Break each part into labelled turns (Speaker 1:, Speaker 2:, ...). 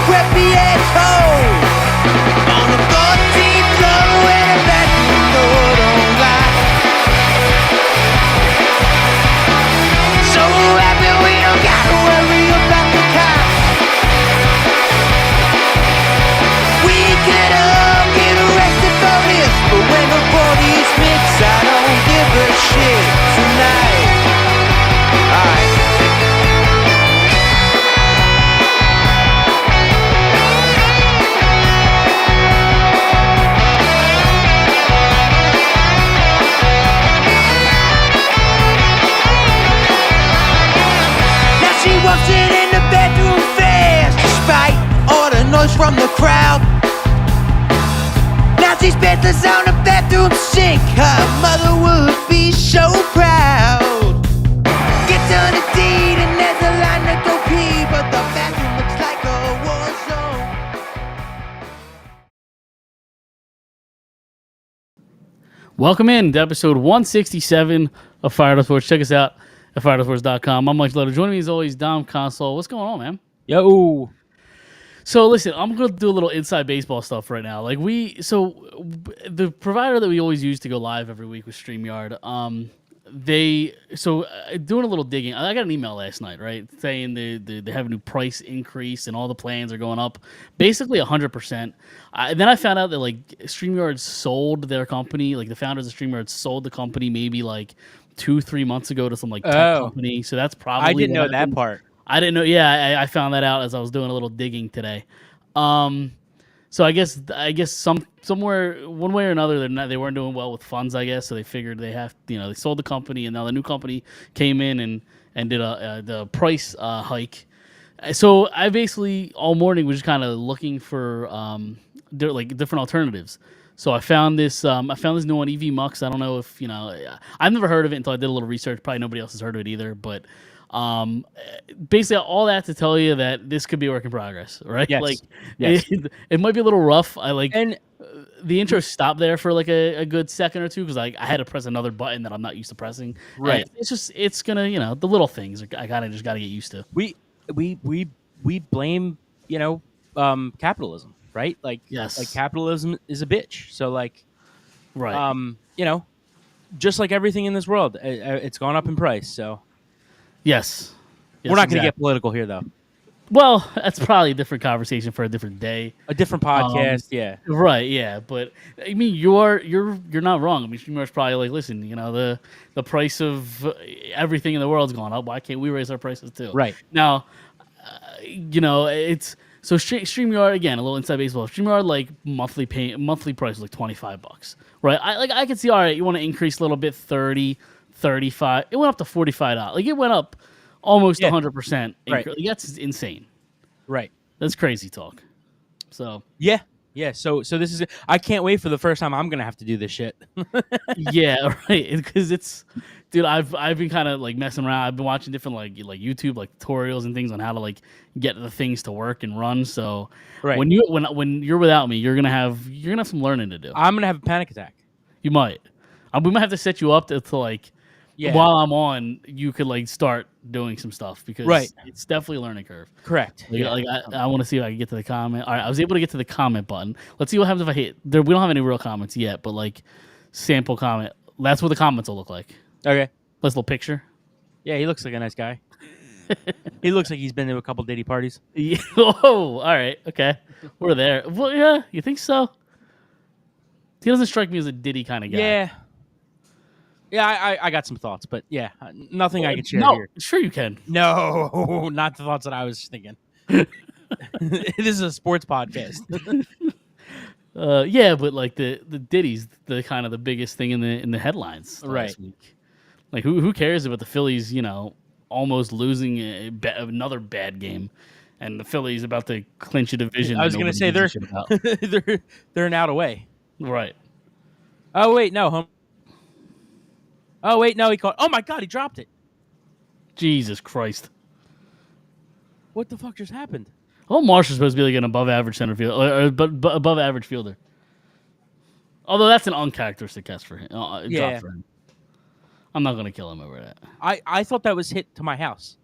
Speaker 1: crappy asshole. On the 14th floor where the bathroom door don't lock. So happy we don't gotta worry about the cops. We could all get arrested for this, but when the body's mixed, I don't give a shit tonight. Alright. Now she walks in the bedroom fast, despite all the noise from the crowd. Now she's bedless on the bathroom sink. Her mother would be so proud. Gets on the deed and there's a line to go pee, but the bathroom looks like a war zone.
Speaker 2: Welcome in to episode 167 of Phired Up Sports. Check us out at firedupsports.com. I'm Mike Letter. Joining me as always, Dom Console. What's going on, man?
Speaker 3: Yo.
Speaker 2: So listen, I'm going to do a little inside baseball stuff right now. The provider that we always use to go live every week was StreamYard. Doing a little digging. I got an email last night, right, saying they have a new price increase and all the plans are going up, basically 100%. Then I found out that like StreamYard sold their company, like the founders of StreamYard sold the company maybe like 2-3 months ago to some like tech company. So that's probably
Speaker 3: I didn't know
Speaker 2: happened.
Speaker 3: that part.
Speaker 2: I didn't know. Yeah, I found that out as I was doing a little digging today. So I guess somewhere one way or another they weren't doing well with funds. I guess so they figured they sold the company and now the new company came in and did the price hike. So I basically all morning was just kind of looking for different alternatives. So I found this new one, EV Mux. I don't know if I've never heard of it until I did a little research. Probably nobody else has heard of it either, but. Basically all that to tell you that this could be a work in progress, right?
Speaker 3: Yes.
Speaker 2: It might be a little rough. The intro stopped there for like a good second or two because I had to press another button that I'm not used to pressing.
Speaker 3: Right.
Speaker 2: And it's gonna the little things I just gotta get used to.
Speaker 3: We blame capitalism, right?
Speaker 2: Yes.
Speaker 3: Like capitalism is a bitch. So
Speaker 2: Right.
Speaker 3: Just like everything in this world, it's gone up in price. So
Speaker 2: Yes.
Speaker 3: we're not going to get political here, though.
Speaker 2: Well, that's probably a different conversation for a different day.
Speaker 3: A different podcast, yeah.
Speaker 2: Right, yeah, but I mean, you're not wrong. I mean, StreamYard's probably like, listen, the price of everything in the world's gone up. Why can't we raise our prices too?
Speaker 3: Right
Speaker 2: now, it's so StreamYard again. A little inside baseball. StreamYard like monthly price is like $25, right? I can see. All right, you want to increase a little bit, 30, 35. It went up to $45. Like it went up almost 100%.
Speaker 3: Right.
Speaker 2: That's insane.
Speaker 3: Right.
Speaker 2: That's crazy talk. So
Speaker 3: yeah. So this is. I can't wait for the first time I'm gonna have to do this shit.
Speaker 2: yeah, right. Because dude. I've been kind of like messing around. I've been watching different like YouTube like tutorials and things on how to like get the things to work and run. So
Speaker 3: right.
Speaker 2: when you're without me, you're gonna have some learning to do.
Speaker 3: I'm gonna have a panic attack.
Speaker 2: You might. We might have to set you up to like. Yeah. While I'm on, you could like start doing some stuff because it's definitely a learning curve.
Speaker 3: Correct.
Speaker 2: I want to see if I can get to the comment. All right, I was able to get to the comment button. Let's see what happens if I hit there. We don't have any real comments yet, but like sample comment. That's what the comments will look like.
Speaker 3: Okay.
Speaker 2: Nice little picture.
Speaker 3: Yeah, he looks like a nice guy. He looks like he's been to a couple Diddy parties.
Speaker 2: Yeah. Oh, all right. Okay. We're there. Well, yeah, you think so? He doesn't strike me as a Diddy kind of guy.
Speaker 3: Yeah. Yeah, I got some thoughts, but yeah, nothing I can share here.
Speaker 2: Sure you can.
Speaker 3: No, not the thoughts that I was thinking. This is a sports podcast.
Speaker 2: Yeah, but like the Diddy's the kind of the biggest thing in the headlines last week. Like who cares about the Phillies? Almost losing another bad game, and the Phillies about to clinch a division.
Speaker 3: I was going to say they're an out away.
Speaker 2: Right.
Speaker 3: Oh wait, no, home. Oh wait, no, he caught. Oh my God, he dropped it.
Speaker 2: Jesus Christ!
Speaker 3: What the fuck just happened?
Speaker 2: Well, Marshall's supposed to be like an above average center fielder, but above average fielder. Although that's an uncharacteristic test for him. Drop for him. I'm not gonna kill him over that.
Speaker 3: I thought that was hit to my house.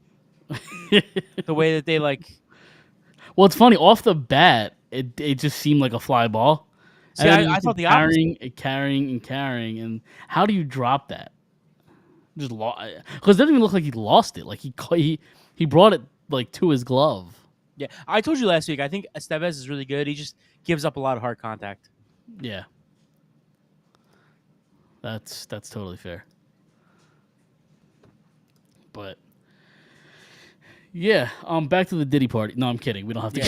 Speaker 3: The way that they like.
Speaker 2: Well, it's funny. Off the bat, it just seemed like a fly ball.
Speaker 3: See,
Speaker 2: And then
Speaker 3: I
Speaker 2: you
Speaker 3: thought
Speaker 2: keep
Speaker 3: the opposite.
Speaker 2: carrying. And how do you drop that? Just because it doesn't even look like he lost it. Like he brought it like to his glove.
Speaker 3: Yeah, I told you last week. I think Estevez is really good. He just gives up a lot of hard contact.
Speaker 2: Yeah, that's totally fair. But yeah, back to the Diddy party. No, I'm kidding. We don't have to.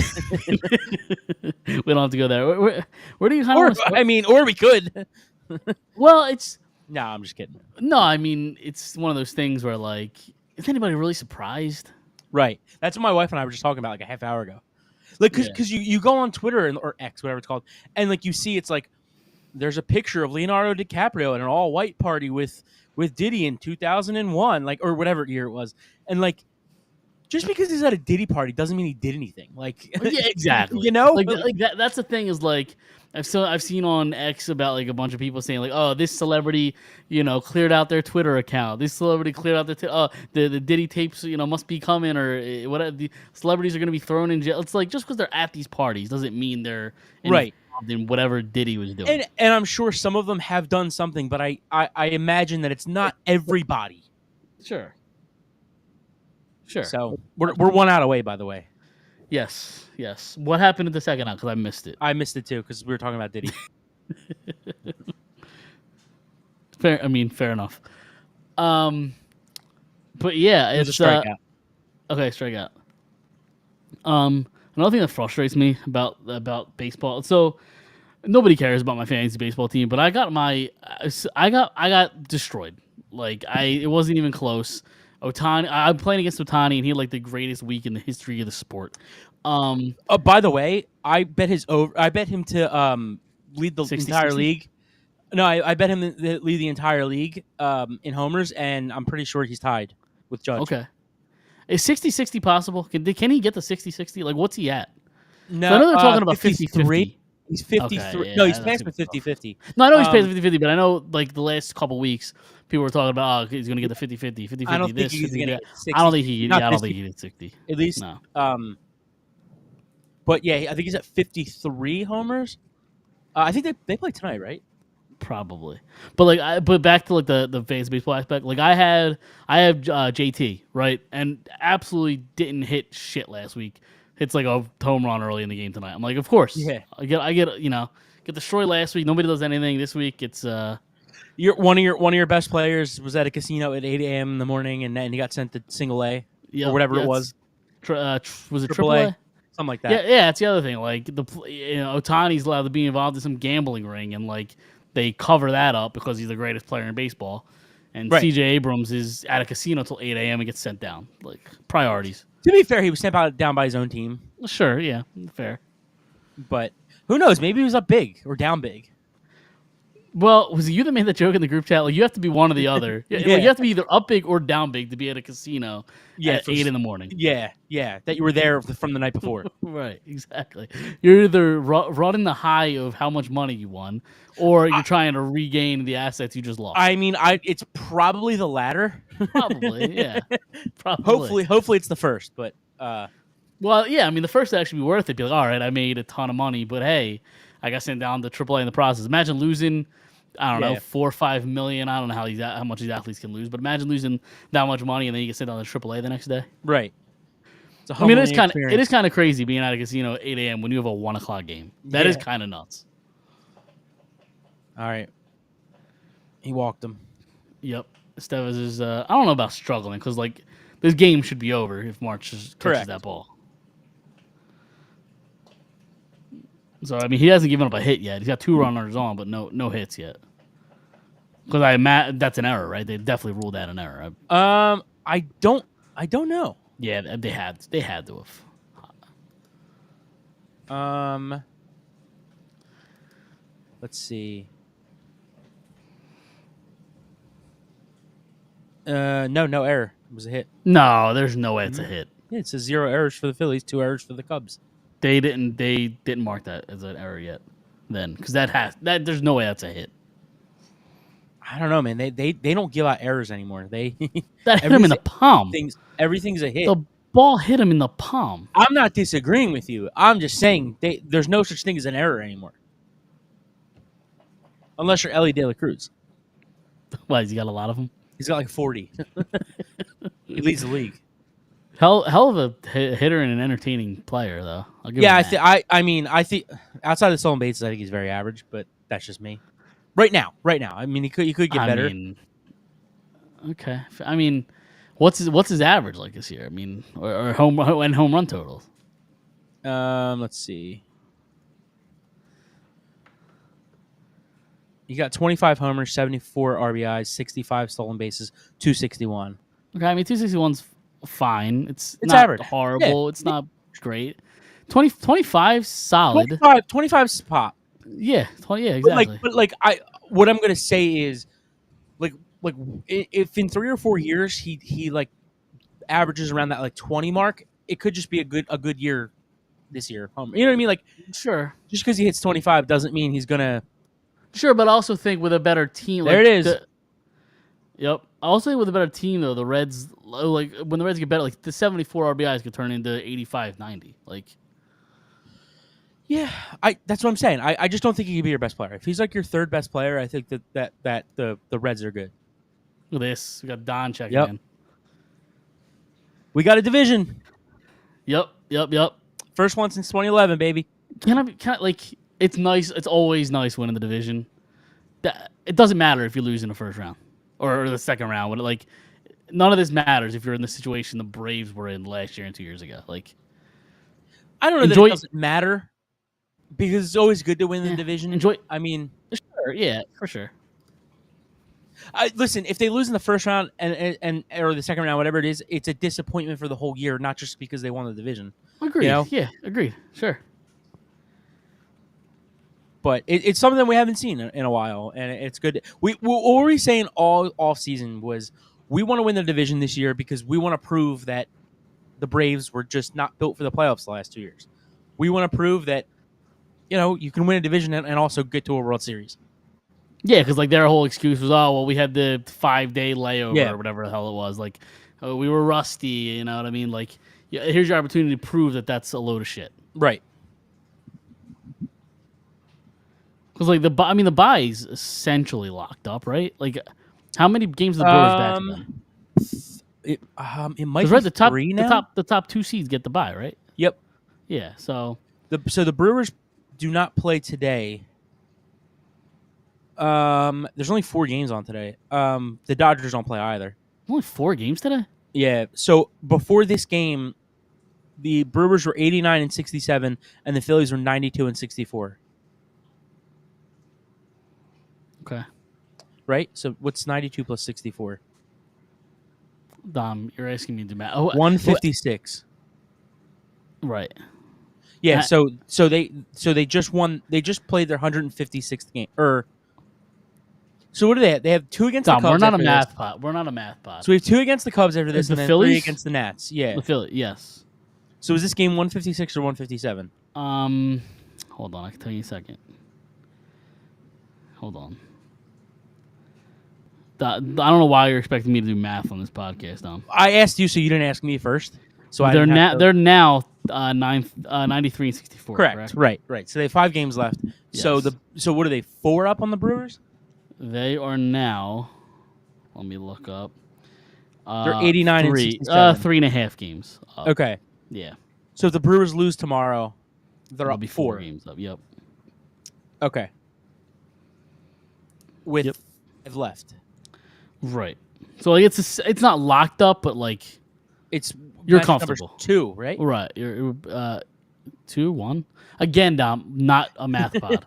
Speaker 2: We don't have to go there. Where do you kind of?
Speaker 3: Or we could.
Speaker 2: Well, it's
Speaker 3: No, I'm just kidding.
Speaker 2: no. I mean, it's one of those things where like, is anybody really surprised?
Speaker 3: Right. That's what my wife and I were just talking about like a half hour ago. Like, because you go on Twitter or X, whatever it's called, and like you see it's like there's a picture of Leonardo DiCaprio at an all white party with Diddy in 2001, like, or whatever year it was, and like. Just because he's at a Diddy party doesn't mean he did anything. Like,
Speaker 2: Yeah, exactly.
Speaker 3: You know,
Speaker 2: like that. That's the thing. Is like I've seen on X about like a bunch of people saying like, oh, this celebrity, cleared out their Twitter account. This celebrity cleared out the Diddy tapes, must be coming or whatever. The celebrities are going to be thrown in jail. It's like just because they're at these parties doesn't mean they're
Speaker 3: right
Speaker 2: in whatever Diddy was doing.
Speaker 3: And I'm sure some of them have done something, but I imagine that it's not everybody.
Speaker 2: Sure.
Speaker 3: So we're 1 out away, by the way.
Speaker 2: Yes. What happened in the second out? Because I missed it.
Speaker 3: I missed it too because we were talking about Diddy.
Speaker 2: Fair enough. But yeah,
Speaker 3: It was
Speaker 2: it's
Speaker 3: a strikeout.
Speaker 2: Okay, strikeout. Another thing that frustrates me about baseball. So nobody cares about my fantasy baseball team, but I got destroyed. Like it wasn't even close. Ohtani, I'm playing against Ohtani, and he had like the greatest week in the history of the sport.
Speaker 3: By the way, I bet him to lead the
Speaker 2: 60,
Speaker 3: entire
Speaker 2: 60?
Speaker 3: league. No, I bet him to lead the entire league in homers, and I'm pretty sure he's tied with Judge.
Speaker 2: Okay. Is 60-60 possible? Can he get the 60-60? Like, what's he at?
Speaker 3: No,
Speaker 2: So I know they're talking about
Speaker 3: 53.
Speaker 2: 50-50.
Speaker 3: He's 53.
Speaker 2: Okay,
Speaker 3: No,
Speaker 2: yeah,
Speaker 3: he's
Speaker 2: that's
Speaker 3: past with 50-50.
Speaker 2: No, I know he's past 50-50, but I know, like, the last couple weeks, people were talking about, he's going to get the 50-50, 50-50,
Speaker 3: I don't
Speaker 2: this,
Speaker 3: think he's
Speaker 2: 50,
Speaker 3: going to
Speaker 2: that.
Speaker 3: get 60.
Speaker 2: I don't think he
Speaker 3: Not
Speaker 2: did 60.
Speaker 3: At least.
Speaker 2: No.
Speaker 3: But yeah, I think he's at 53 homers. I think they play tonight, right?
Speaker 2: Probably. But back to, like, the fantasy baseball aspect. Like, I have JT, right? And absolutely didn't hit shit last week. Hits, like, a home run early in the game tonight. I'm like, of course.
Speaker 3: Yeah.
Speaker 2: I get destroyed last week. Nobody does anything. This week, it's
Speaker 3: One of your best players was at a casino at 8 a.m. in the morning, and then he got sent to single A or whatever it was.
Speaker 2: Was it
Speaker 3: Triple
Speaker 2: AAA?
Speaker 3: A? Something like that.
Speaker 2: Yeah. That's the other thing. Like Otani's allowed to be involved in some gambling ring, and like they cover that up because he's the greatest player in baseball. And
Speaker 3: Right.
Speaker 2: CJ Abrams is at a casino till 8 a.m. and gets sent down. Like priorities.
Speaker 3: To be fair, he was sent down by his own team.
Speaker 2: Sure. Yeah. Fair.
Speaker 3: But who knows? Maybe he was up big or down big.
Speaker 2: Well, was it you that made that joke in the group chat? Like, you have to be one or the other.
Speaker 3: Yeah.
Speaker 2: Like, you have to be either up big or down big to be at a casino at
Speaker 3: for
Speaker 2: 8 in the morning.
Speaker 3: Yeah. That you were there from the night before.
Speaker 2: Right, exactly. You're either running the high of how much money you won, or you're trying to regain the assets you just lost.
Speaker 3: It's probably the latter.
Speaker 2: Probably, yeah. Probably.
Speaker 3: Hopefully it's the first, but
Speaker 2: Well, yeah, I mean, the first would actually be worth it. Be like, all right, I made a ton of money, but hey, I got sent down to AAA in the process. Imagine losing, I don't know, 4 or 5 million. I don't know how much these athletes can lose, but imagine losing that much money and then you get sent down to AAA the next day.
Speaker 3: right.
Speaker 2: I mean, it is kind of crazy being at a casino at 8 a.m. when you have a 1 o'clock game. That is kind of nuts.
Speaker 3: All right. He walked him.
Speaker 2: Yep. Estevez is, I don't know about struggling because, like, this game should be over if March just catches that ball. So, I mean, he hasn't given up a hit yet. He's got 2 runners on, but no hits yet. Because that's an error, right? They definitely ruled that an error.
Speaker 3: I don't know.
Speaker 2: Yeah, they had to have.
Speaker 3: Let's see. No error. It was a hit.
Speaker 2: No, there's no way it's a hit.
Speaker 3: Yeah, it says 0 errors for the Phillies, 2 errors for the Cubs.
Speaker 2: They didn't mark that as an error yet. Then, because there's no way that's a hit.
Speaker 3: I don't know, man. They don't give out errors anymore. They
Speaker 2: that hit him in the palm.
Speaker 3: Everything's a hit.
Speaker 2: ball hit him in the palm.
Speaker 3: I'm not disagreeing with you. I'm just saying there's no such thing as an error anymore, unless you're Ellie De La Cruz.
Speaker 2: Why, has he got a lot of them?
Speaker 3: He's got like 40. He leads the league.
Speaker 2: Hell of a hitter and an entertaining player, though. I'll give
Speaker 3: Yeah,
Speaker 2: him that.
Speaker 3: I think outside of stolen bases, I think he's very average, but that's just me. Right now. I mean, he could get better.
Speaker 2: Okay. I mean, what's his average like this year? I mean, or home run totals.
Speaker 3: Let's see. You got 25 homers, 74 RBIs, 65 stolen bases, 261.
Speaker 2: Okay, I mean 261's fine. It's not
Speaker 3: average.
Speaker 2: horrible.
Speaker 3: Yeah.
Speaker 2: It's not great. 25 solid.
Speaker 3: 25's pop.
Speaker 2: Yeah, exactly.
Speaker 3: But what I'm gonna say is, like if in 3 or 4 years he like averages around that like 20 mark, it could just be a good year this year. You know what I mean? Like,
Speaker 2: sure.
Speaker 3: Just because he hits 25 doesn't mean he's gonna.
Speaker 2: Sure, but I also think with a better team,
Speaker 3: There it is.
Speaker 2: Yep. I also think with a better team though, the Reds, like when the Reds get better, like the 74 RBIs could turn into 85, 90. Like,
Speaker 3: yeah, that's what I'm saying. I just don't think he could be your best player. If he's like your third best player, I think that the Reds are good.
Speaker 2: Look at this. We got Don checking
Speaker 3: Yep.
Speaker 2: in.
Speaker 3: We got a division.
Speaker 2: Yep.
Speaker 3: First one since 2011, baby.
Speaker 2: It's nice. It's always nice winning the division. It doesn't matter if you lose in the first round or the second round. Like, none of this matters if you're in the situation the Braves were in last year and 2 years ago. Like,
Speaker 3: I don't know that it doesn't matter because it's always good to win the division. I mean,
Speaker 2: sure, yeah, for sure.
Speaker 3: Listen, if they lose in the first round and or the second round, whatever it is, it's a disappointment for the whole year, not just because they won the division.
Speaker 2: Agreed.
Speaker 3: You know?
Speaker 2: Yeah, agreed. Sure.
Speaker 3: But it's something that we haven't seen in a while, and it's good. What were we saying all season was we want to win the division this year because we want to prove that the Braves were just not built for the playoffs the last 2 years. We want to prove that, you can win a division and also get to a World Series.
Speaker 2: Yeah, because like their whole excuse was, we had the 5-day layover or whatever the hell it was. Like, we were rusty. You know what I mean? Like, here's your opportunity to prove that that's a load of shit.
Speaker 3: Right.
Speaker 2: Because like the bye is essentially locked up, right? Like, how many games are the Brewers back to them?
Speaker 3: It might be
Speaker 2: the top
Speaker 3: 3 now.
Speaker 2: The top 2 seeds get the bye, right?
Speaker 3: Yep.
Speaker 2: Yeah. So
Speaker 3: the Brewers do not play today. There's only 4 games on today. The Dodgers don't play either.
Speaker 2: only 4 games today.
Speaker 3: Yeah. So before this game, the Brewers were 89-67, and the Phillies were 92-64.
Speaker 2: Okay.
Speaker 3: Right. So what's 92 plus 64?
Speaker 2: Dom, you're asking me to do math.
Speaker 3: 156.
Speaker 2: Right.
Speaker 3: Yeah. So they just won. They just played their 156th game. So what do they have? They have 2 against
Speaker 2: Dom,
Speaker 3: the Cubs.
Speaker 2: we're not a math pot. We're not a math pot.
Speaker 3: So we have 2 against the Cubs after this,
Speaker 2: The
Speaker 3: and then
Speaker 2: Phillies?
Speaker 3: 3 against the Nats. Yeah.
Speaker 2: The Phillies, yes.
Speaker 3: So is this game 156 or 157?
Speaker 2: Hold on. I can tell you in a second. Hold on. I don't know why you're expecting me to do math on this podcast, Dom.
Speaker 3: I asked you, so you didn't ask me first. So
Speaker 2: they're now 93-64.
Speaker 3: Correct. Right. So they have 5 games left.
Speaker 2: Yes.
Speaker 3: So what are they? 4 up on the Brewers?
Speaker 2: They are now. Let me look up.
Speaker 3: They're 89 and 67.
Speaker 2: 3.5 games up.
Speaker 3: Okay.
Speaker 2: Yeah.
Speaker 3: So if the Brewers lose tomorrow, they're
Speaker 2: It'll
Speaker 3: up
Speaker 2: be
Speaker 3: 4
Speaker 2: games up. Yep.
Speaker 3: Okay. With 5 left.
Speaker 2: Right. So like it's not locked up, but like
Speaker 3: It's
Speaker 2: you're
Speaker 3: match number
Speaker 2: comfortable.
Speaker 3: 2, right?
Speaker 2: Right. You're 2-1. Again, Dom, not a math pod.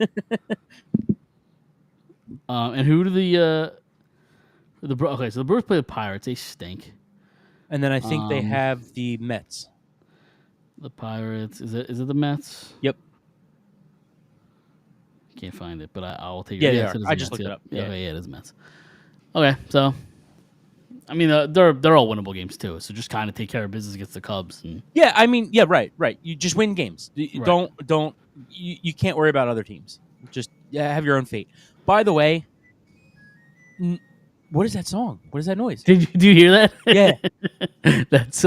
Speaker 2: And who do okay, so the Brewers play the Pirates. They stink.
Speaker 3: And then I think they have the Mets.
Speaker 2: The Pirates. Is it the Mets?
Speaker 3: Yep.
Speaker 2: Can't find it, but I'll take it.
Speaker 3: Yeah,
Speaker 2: Yes,
Speaker 3: they are.
Speaker 2: it is
Speaker 3: I
Speaker 2: the
Speaker 3: just
Speaker 2: Mets,
Speaker 3: looked it
Speaker 2: yep.
Speaker 3: up. Yeah.
Speaker 2: Okay, yeah, it is the Mets. Okay, so I mean they're all winnable games too. So just kind of take care of business against the Cubs. And
Speaker 3: Yeah, I mean, yeah, right. You just win games.
Speaker 2: Right.
Speaker 3: Don't you can't worry about other teams. Just have your own fate. By the way, what is that song? What is that noise?
Speaker 2: do you hear that?
Speaker 3: Yeah.
Speaker 2: That's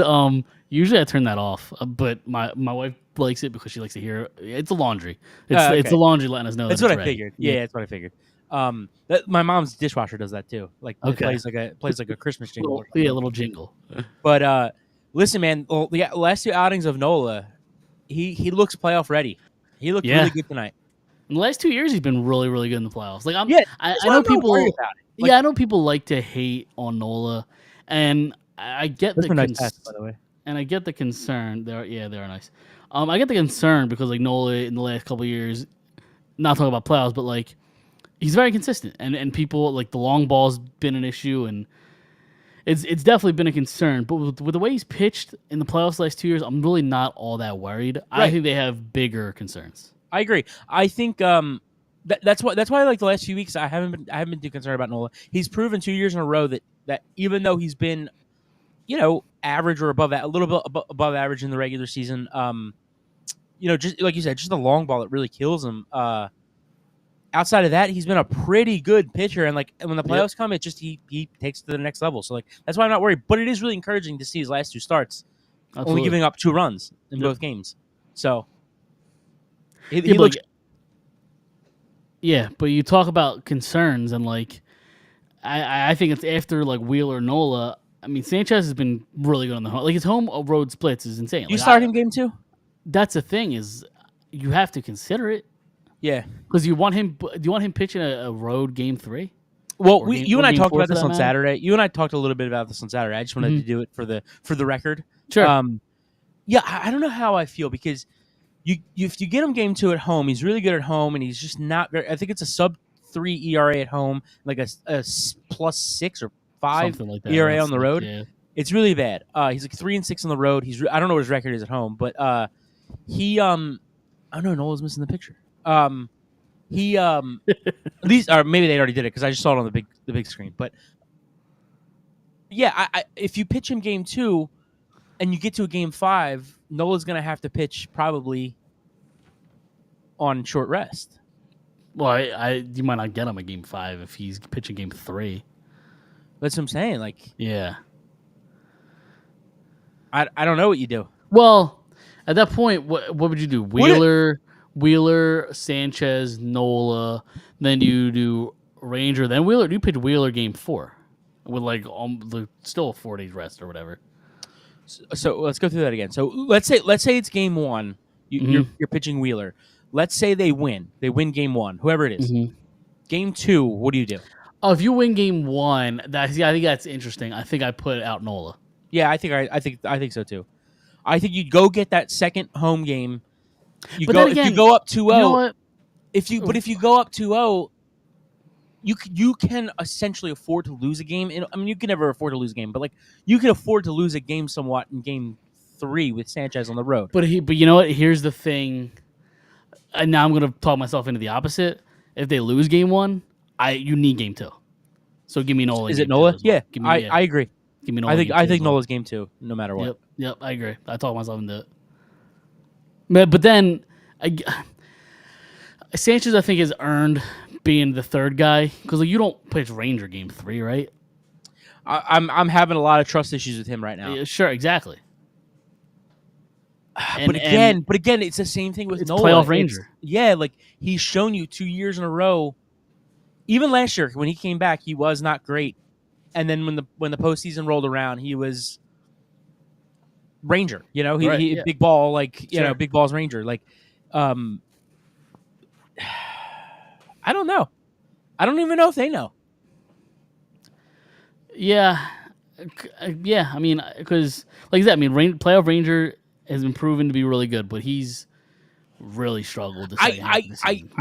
Speaker 2: Usually I turn that off, but my wife likes it because she likes to hear it. It's the laundry. It's the
Speaker 3: Okay.
Speaker 2: laundry letting us know
Speaker 3: That's
Speaker 2: that
Speaker 3: what
Speaker 2: it's
Speaker 3: I
Speaker 2: ready.
Speaker 3: figured. Yeah, that's what I figured. My mom's dishwasher does that too. Like it
Speaker 2: Okay.
Speaker 3: plays like a Christmas jingle or something.
Speaker 2: Yeah, a little jingle.
Speaker 3: But listen, man, the last two outings of Nola, he looks playoff ready. He looked
Speaker 2: Yeah.
Speaker 3: really good tonight.
Speaker 2: In the last 2 years, he's been really, really good in the playoffs. Like
Speaker 3: Yeah,
Speaker 2: I
Speaker 3: that's why
Speaker 2: know
Speaker 3: I'm not worried
Speaker 2: people.
Speaker 3: about it. Like,
Speaker 2: Yeah, I know people like to hate on Nola, and I get
Speaker 3: those
Speaker 2: the
Speaker 3: were nice hats, by the way.
Speaker 2: and I get the concern. They're nice. I get the concern because like Nola in the last couple of years, not talking about playoffs, but like he's very consistent, and people like the long ball's been an issue, and it's definitely been a concern. But with the way he's pitched in the playoffs the last 2 years, I'm really not all that worried. I
Speaker 3: Right.
Speaker 2: think they have bigger concerns.
Speaker 3: I agree. I think that's why like the last few weeks I haven't been too concerned about Nola. He's proven 2 years in a row that even though he's been average or above a little bit above average in the regular season, just like you said, just the long ball that really kills him. Outside of that, he's been a pretty good pitcher, and when the playoffs come, it just he takes it to the next level. So that's why I'm not worried. But it is really encouraging to see his last two starts,
Speaker 2: Absolutely.
Speaker 3: only giving up 2 runs in both games. So he
Speaker 2: but
Speaker 3: looks.
Speaker 2: Yeah, but you talk about concerns, and I think it's after like Wheeler Nola. I mean, Sanchez has been really good on the home. Like his home road splits is insane.
Speaker 3: You start him game 2?
Speaker 2: That's the thing is, you have to consider it.
Speaker 3: Yeah,
Speaker 2: because you want him. Do you want him pitching a road game 3?
Speaker 3: Well, you and I talked about this on
Speaker 2: matter?
Speaker 3: Saturday. You and I talked a little bit about this on Saturday. I just wanted to do it for the record.
Speaker 2: Sure.
Speaker 3: Yeah, I don't know how I feel because if you get him game 2 at home, he's really good at home, and he's just not very. I think it's a sub-3 ERA at home, like a +6 or 5
Speaker 2: like that,
Speaker 3: ERA on the road.
Speaker 2: Yeah.
Speaker 3: It's really bad. He's like 3-6 on the road. I don't know what his record is at home, but he I don't know. Nola's missing the picture. He at least, or maybe they already did it because I just saw it on the big screen. But yeah, I if you pitch him game 2 and you get to a game 5, Nola's gonna have to pitch probably on short rest.
Speaker 2: Well, you might not get him a game 5 if he's pitching game 3.
Speaker 3: That's what I'm saying. Like,
Speaker 2: yeah,
Speaker 3: I don't know what you do.
Speaker 2: Well, at that point, what would you do? Wheeler, Sanchez, Nola, then you do Ranger, then Wheeler. You pitch Wheeler game 4 with still a 4 days rest or whatever.
Speaker 3: So let's go through that again. So let's say it's game 1. You're pitching Wheeler. Let's say they win. They win game 1, whoever it is. Game 2, what do you do?
Speaker 2: Oh, if you win game 1, I think that's interesting. I think I put out Nola.
Speaker 3: Yeah, I think so too. I think you'd go get that second home game. If you go up 2-0,
Speaker 2: you know what?
Speaker 3: If you go up 2-0, you can essentially afford to lose a game. I mean, you can never afford to lose a game, but you can afford to lose a game somewhat in game 3 with Sanchez on the road.
Speaker 2: But you know what? Here's the thing. And now I'm going to talk myself into the opposite. If they lose game 1, you need game 2. So give me Nola.
Speaker 3: Is it Nola?
Speaker 2: Well.
Speaker 3: Yeah, I agree.
Speaker 2: Give me Nola.
Speaker 3: I think Nola's game 2, no matter what.
Speaker 2: Yep, I agree. I talk myself into it. But then Sanchez, I think, has earned being the third guy because you don't pitch Ranger game 3, right?
Speaker 3: I'm having a lot of trust issues with him right now.
Speaker 2: Yeah, sure, exactly.
Speaker 3: But again, it's the same thing with Nola.
Speaker 2: Playoff Ranger.
Speaker 3: He's shown you 2 years in a row. Even last year when he came back, he was not great. And then when the postseason rolled around, he was Ranger. Big ball, big balls Ranger. I don't know. I don't even know if they know.
Speaker 2: Yeah. I mean, because like that, playoff Ranger has been proven to be really good, but he's really struggled.
Speaker 3: I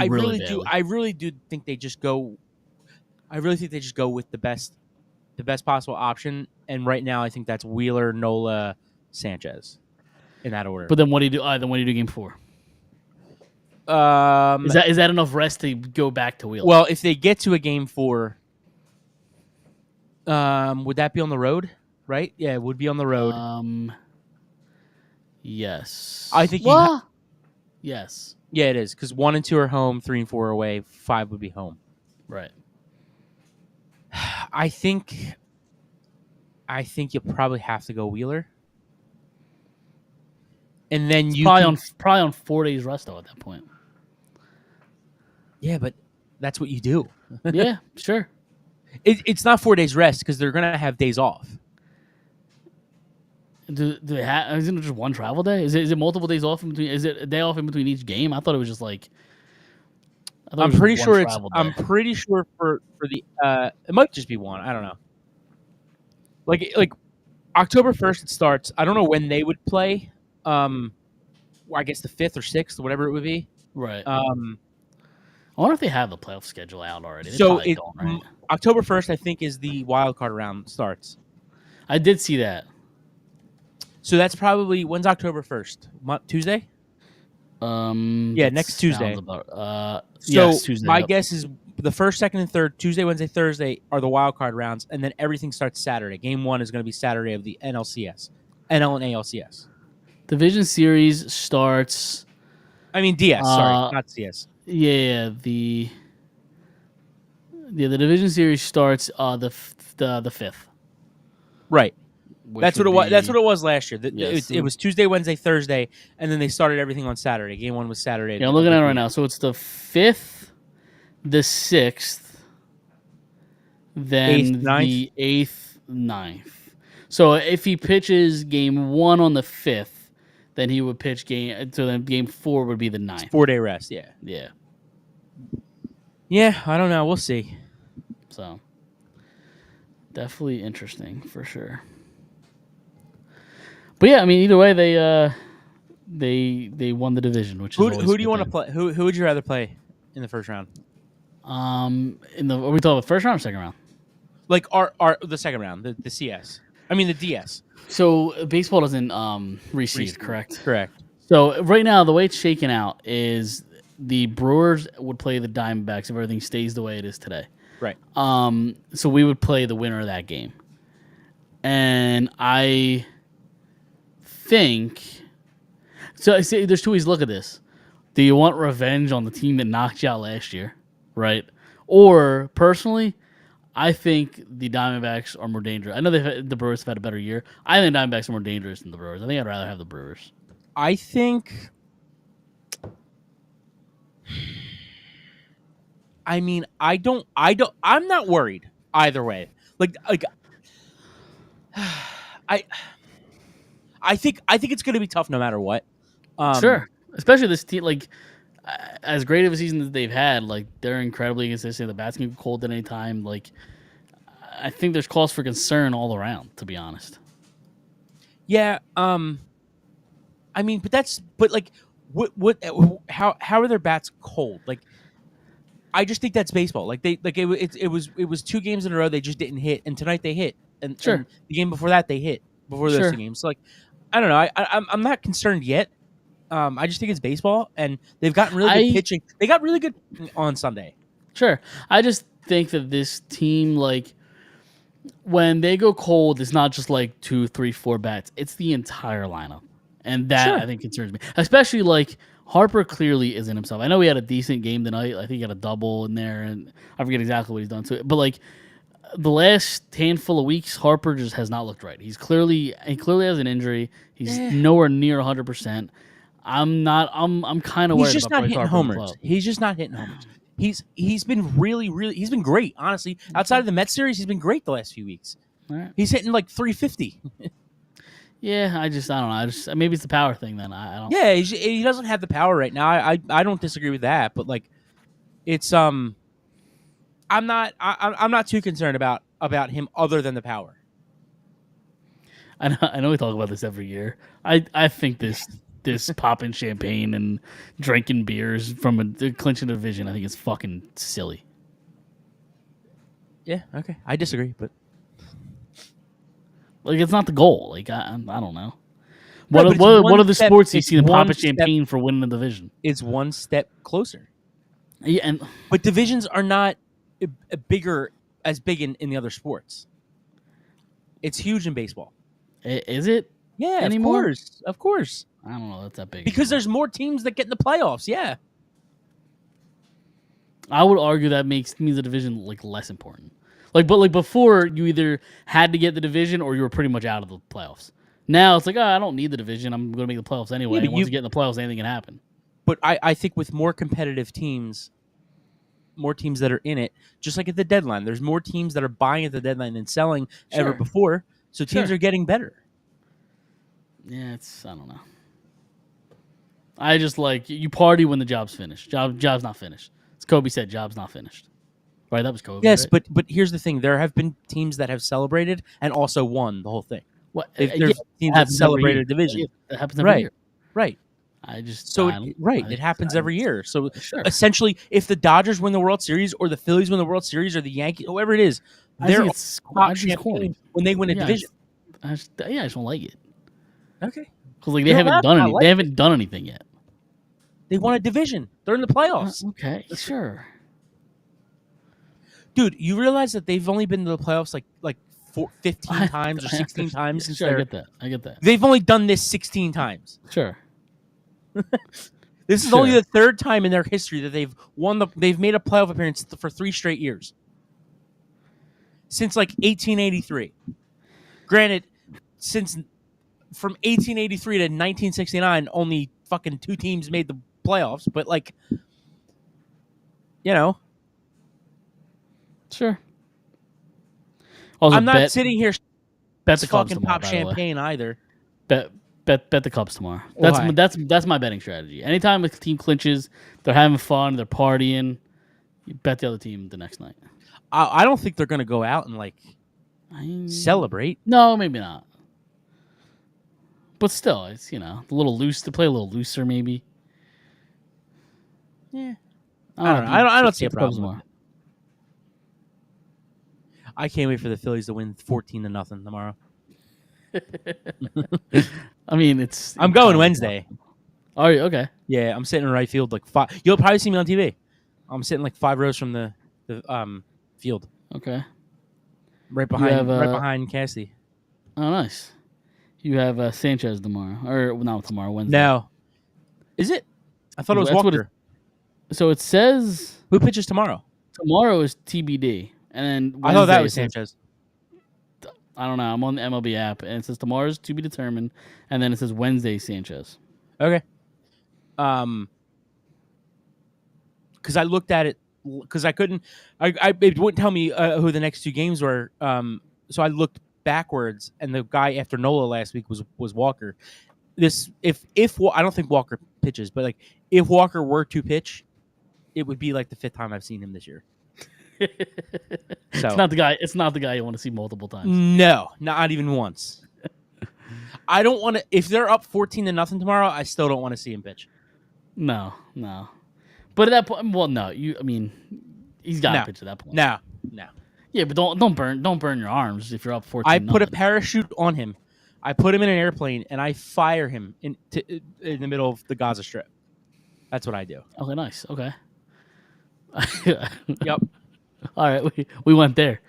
Speaker 3: really do think they just go. I really think they just go with the best possible option. And right now, I think that's Wheeler, Nola, Sanchez, in that order.
Speaker 2: But then what do you do? Then what do you do game 4? Is that enough rest to go back to Wheeler?
Speaker 3: Well, if they get to a game 4, would that be on the road? Right? Yeah, it would be on the road.
Speaker 2: Yes.
Speaker 3: I think.
Speaker 2: Yes.
Speaker 3: Yeah, it is because 1 and 2 are home, 3 and 4 are away, 5 would be home.
Speaker 2: Right.
Speaker 3: I think you probably have to go Wheeler. and then you
Speaker 2: probably on 4 days rest though at that point.
Speaker 3: Yeah, but that's what you do.
Speaker 2: Yeah, sure.
Speaker 3: It's not 4 days rest because they're gonna have days off.
Speaker 2: Do they have? Isn't it just one travel day? Is it multiple days off in between? Is it a day off in between each game? I thought it was just like.
Speaker 3: I'm pretty sure I'm pretty sure for the it might just be one. I don't know. Like October 1st it starts. I don't know when they would play. I guess the 5th or 6th, whatever it would be.
Speaker 2: Right. I wonder if they have the playoff schedule out already. They
Speaker 3: so
Speaker 2: don't, right?
Speaker 3: October 1st, I think, is the wild card round starts.
Speaker 2: I did see that.
Speaker 3: So that's probably when's October 1st? Tuesday? Yeah, next Tuesday.
Speaker 2: So
Speaker 3: yes,
Speaker 2: Tuesday,
Speaker 3: my guess is the 1st, 2nd, and 3rd, Tuesday, Wednesday, Thursday are the wild card rounds, and then everything starts Saturday. Game 1 is going to be Saturday of the NL and ALCS.
Speaker 2: Division series starts.
Speaker 3: I mean DS, sorry, not CS.
Speaker 2: Yeah, the division series starts the 5th.
Speaker 3: Right. That's what it was. That's what it was last year.
Speaker 2: Yes.
Speaker 3: It was Tuesday, Wednesday, Thursday, and then they started everything on Saturday. Game 1 was Saturday.
Speaker 2: Yeah, I'm looking at it right now. So it's the 5th, the 6th, then the 8th, 9th. So if he pitches game 1 on the 5th, then he would pitch game. So then game 4 would be the 9th.
Speaker 3: It's 4-day rest. Yeah.
Speaker 2: Yeah.
Speaker 3: Yeah, I don't know. We'll see.
Speaker 2: So definitely interesting for sure. But yeah, I mean, either way, they won the division, which is
Speaker 3: who do you want to play? Who would you rather play in the first round?
Speaker 2: Are we talking about first round or second round?
Speaker 3: Like the second round, the CS. I mean the DS.
Speaker 2: So baseball doesn't reseed, correct?
Speaker 3: Correct.
Speaker 2: So right now, the way it's shaken out is the Brewers would play the Diamondbacks if everything stays the way it is today.
Speaker 3: Right.
Speaker 2: So we would play the winner of that game, and I think so. I see. There's two ways to look at this. Do you want revenge on the team that knocked you out last year, right? Or personally, I think the Diamondbacks are more dangerous. I know the Brewers have had a better year. I think the Diamondbacks are more dangerous than the Brewers. I think I'd rather have the Brewers.
Speaker 3: I think. I mean, I'm not worried either way. Like I think it's going to be tough no matter what.
Speaker 2: Sure, especially this team. Like as great of a season as they've had, like they're incredibly consistent. The bats can be cold at any time. Like I think there's cause for concern all around. To be honest.
Speaker 3: Yeah. I mean, but like, how are their bats cold? Like, I just think that's baseball. Like it was 2 games in a row they just didn't hit, and tonight they hit, and the game before that they hit before those 2 games. So like, I don't know. I'm not concerned yet. I just think it's baseball, and they've gotten really good pitching. They got really good on Sunday.
Speaker 2: Sure, I just think that this team, like, when they go cold, it's not just like 2, 3, 4 bats. It's the entire lineup, and that I think concerns me. Especially like Harper clearly isn't himself. I know he had a decent game tonight. I think he got a double in there, and I forget exactly what he's done to it. But like the last handful of weeks, Harper just has not looked right. He clearly has an injury. He's nowhere near 100%. I'm kind of worried.
Speaker 3: He's just
Speaker 2: about
Speaker 3: not hitting homers. He's just not hitting homers. He's been he's been great, honestly. Outside of the Mets series, he's been great the last few weeks.
Speaker 2: Right.
Speaker 3: He's hitting like 350.
Speaker 2: Yeah, I don't know. Maybe it's the power thing then. I don't.
Speaker 3: Yeah, he doesn't have the power right now. I don't disagree with that, but like, it's I'm not too concerned about him other than the power.
Speaker 2: I know we talk about this every year. I think this popping champagne and drinking beers from a clinching division, I think it's fucking silly.
Speaker 3: Yeah, okay. I disagree, but
Speaker 2: like it's not the goal. Like I don't know. What are the sports you see them popping champagne for winning the division?
Speaker 3: It's one step closer.
Speaker 2: Yeah,
Speaker 3: but divisions are not as big in the other sports. It's huge in baseball.
Speaker 2: Is it?
Speaker 3: Yeah,
Speaker 2: anymore?
Speaker 3: Of course.
Speaker 2: I don't know. That's that big.
Speaker 3: Because there's more teams that get in the playoffs. Yeah.
Speaker 2: I would argue that means the division like less important. But before you either had to get the division or you were pretty much out of the playoffs. Now it's like, oh, I don't need the division. I'm going to make the playoffs anyway.
Speaker 3: Yeah, but
Speaker 2: and once you get in the playoffs, anything can happen.
Speaker 3: But I think with more competitive teams, more teams that are in it, just like at the deadline, there's more teams that are buying at the deadline than selling ever
Speaker 2: Sure.
Speaker 3: before. So teams
Speaker 2: Sure.
Speaker 3: are getting better.
Speaker 2: Yeah, I don't know. I just like you party when the job's finished. Job's not finished. As Kobe said, job's not finished. Right, that was Kobe.
Speaker 3: Yes,
Speaker 2: right?
Speaker 3: but here's the thing: there have been teams that have celebrated and also won the whole thing.
Speaker 2: What?
Speaker 3: There's
Speaker 2: Yeah,
Speaker 3: teams that celebrated a division.
Speaker 2: Yeah, that happens every year.
Speaker 3: Right.
Speaker 2: I just
Speaker 3: So
Speaker 2: I don't-
Speaker 3: it happens every year. So
Speaker 2: Sure.
Speaker 3: essentially, if the Dodgers win the World Series, or the Phillies win the World Series, or the Yankees, whoever it is,
Speaker 2: I
Speaker 3: they're
Speaker 2: think it's
Speaker 3: top
Speaker 2: I think it's corny.
Speaker 3: champions when they win a
Speaker 2: Yeah,
Speaker 3: division.
Speaker 2: I just don't like it
Speaker 3: Okay,
Speaker 2: because like they
Speaker 3: You're
Speaker 2: haven't
Speaker 3: allowed
Speaker 2: done
Speaker 3: to not
Speaker 2: any.
Speaker 3: like
Speaker 2: They haven't done anything yet.
Speaker 3: they won a division. They're in the playoffs,
Speaker 2: Okay, sure.
Speaker 3: dude. You realize that they've only been to the playoffs like 15 times or 16 times since
Speaker 2: Sure, I get that.
Speaker 3: they've only done this 16 times.
Speaker 2: Sure.
Speaker 3: This is
Speaker 2: Sure.
Speaker 3: only the third time in their history that they've made a playoff appearance for 3 straight years. Since like 1883. Granted, since from 1883 to 1969, only fucking 2 teams made the playoffs, but like, you know,
Speaker 2: Sure. Also,
Speaker 3: I'm not sitting here
Speaker 2: bet the Cubs
Speaker 3: fucking
Speaker 2: tomorrow,
Speaker 3: pop
Speaker 2: by the way.
Speaker 3: champagne either.
Speaker 2: Bet the Cubs tomorrow.
Speaker 3: Why?
Speaker 2: That's my betting strategy. Anytime a team clinches, they're having fun, they're partying, you bet the other team the next night.
Speaker 3: I don't think they're gonna go out and like celebrate.
Speaker 2: No, maybe not. But still, it's a little loose to play a little looser, maybe.
Speaker 3: Yeah, I don't know. I don't see a
Speaker 2: bet the Cubs
Speaker 3: problem with it. I can't wait for the Phillies to win 14-0 tomorrow.
Speaker 2: I mean, it's.
Speaker 3: I'm going Wednesday.
Speaker 2: Are you okay?
Speaker 3: Yeah, I'm sitting in right field like 5. You'll probably see me on TV. I'm sitting like 5 rows from the field,
Speaker 2: Okay.
Speaker 3: right behind
Speaker 2: have,
Speaker 3: behind Cassie.
Speaker 2: Oh, nice. You have Sanchez tomorrow, or not tomorrow, Wednesday.
Speaker 3: No, is it? I thought it was
Speaker 2: That's what
Speaker 3: Walker.
Speaker 2: So it says
Speaker 3: Who pitches tomorrow?
Speaker 2: tomorrow is TBD, and then
Speaker 3: I thought that
Speaker 2: Wednesday
Speaker 3: was
Speaker 2: it says-
Speaker 3: Sanchez.
Speaker 2: I don't know. I'm on the MLB app, and it says tomorrow's to be determined, and then it says Wednesday Sanchez.
Speaker 3: Okay. Because I looked at it because I couldn't. It wouldn't tell me who the next 2 games were. So I looked backwards, and the guy after Nola last week was Walker. If I don't think Walker pitches, but like if Walker were to pitch, it would be like the 5th time I've seen him this year. So
Speaker 2: It's not the guy. It's not the guy you want to see multiple times.
Speaker 3: no, not even once. I don't want to. If they're up 14-0 tomorrow, I still don't want to see him pitch.
Speaker 2: No. But at that point, well, no. I mean, he's got to
Speaker 3: No.
Speaker 2: pitch at that point.
Speaker 3: No.
Speaker 2: Yeah, but don't burn your arms if you're up 14.
Speaker 3: I put a parachute on him. I put him in an airplane and I fire him in the middle of the Gaza Strip. That's what I do.
Speaker 2: Okay, nice. Okay.
Speaker 3: Yep.
Speaker 2: All right, we went there.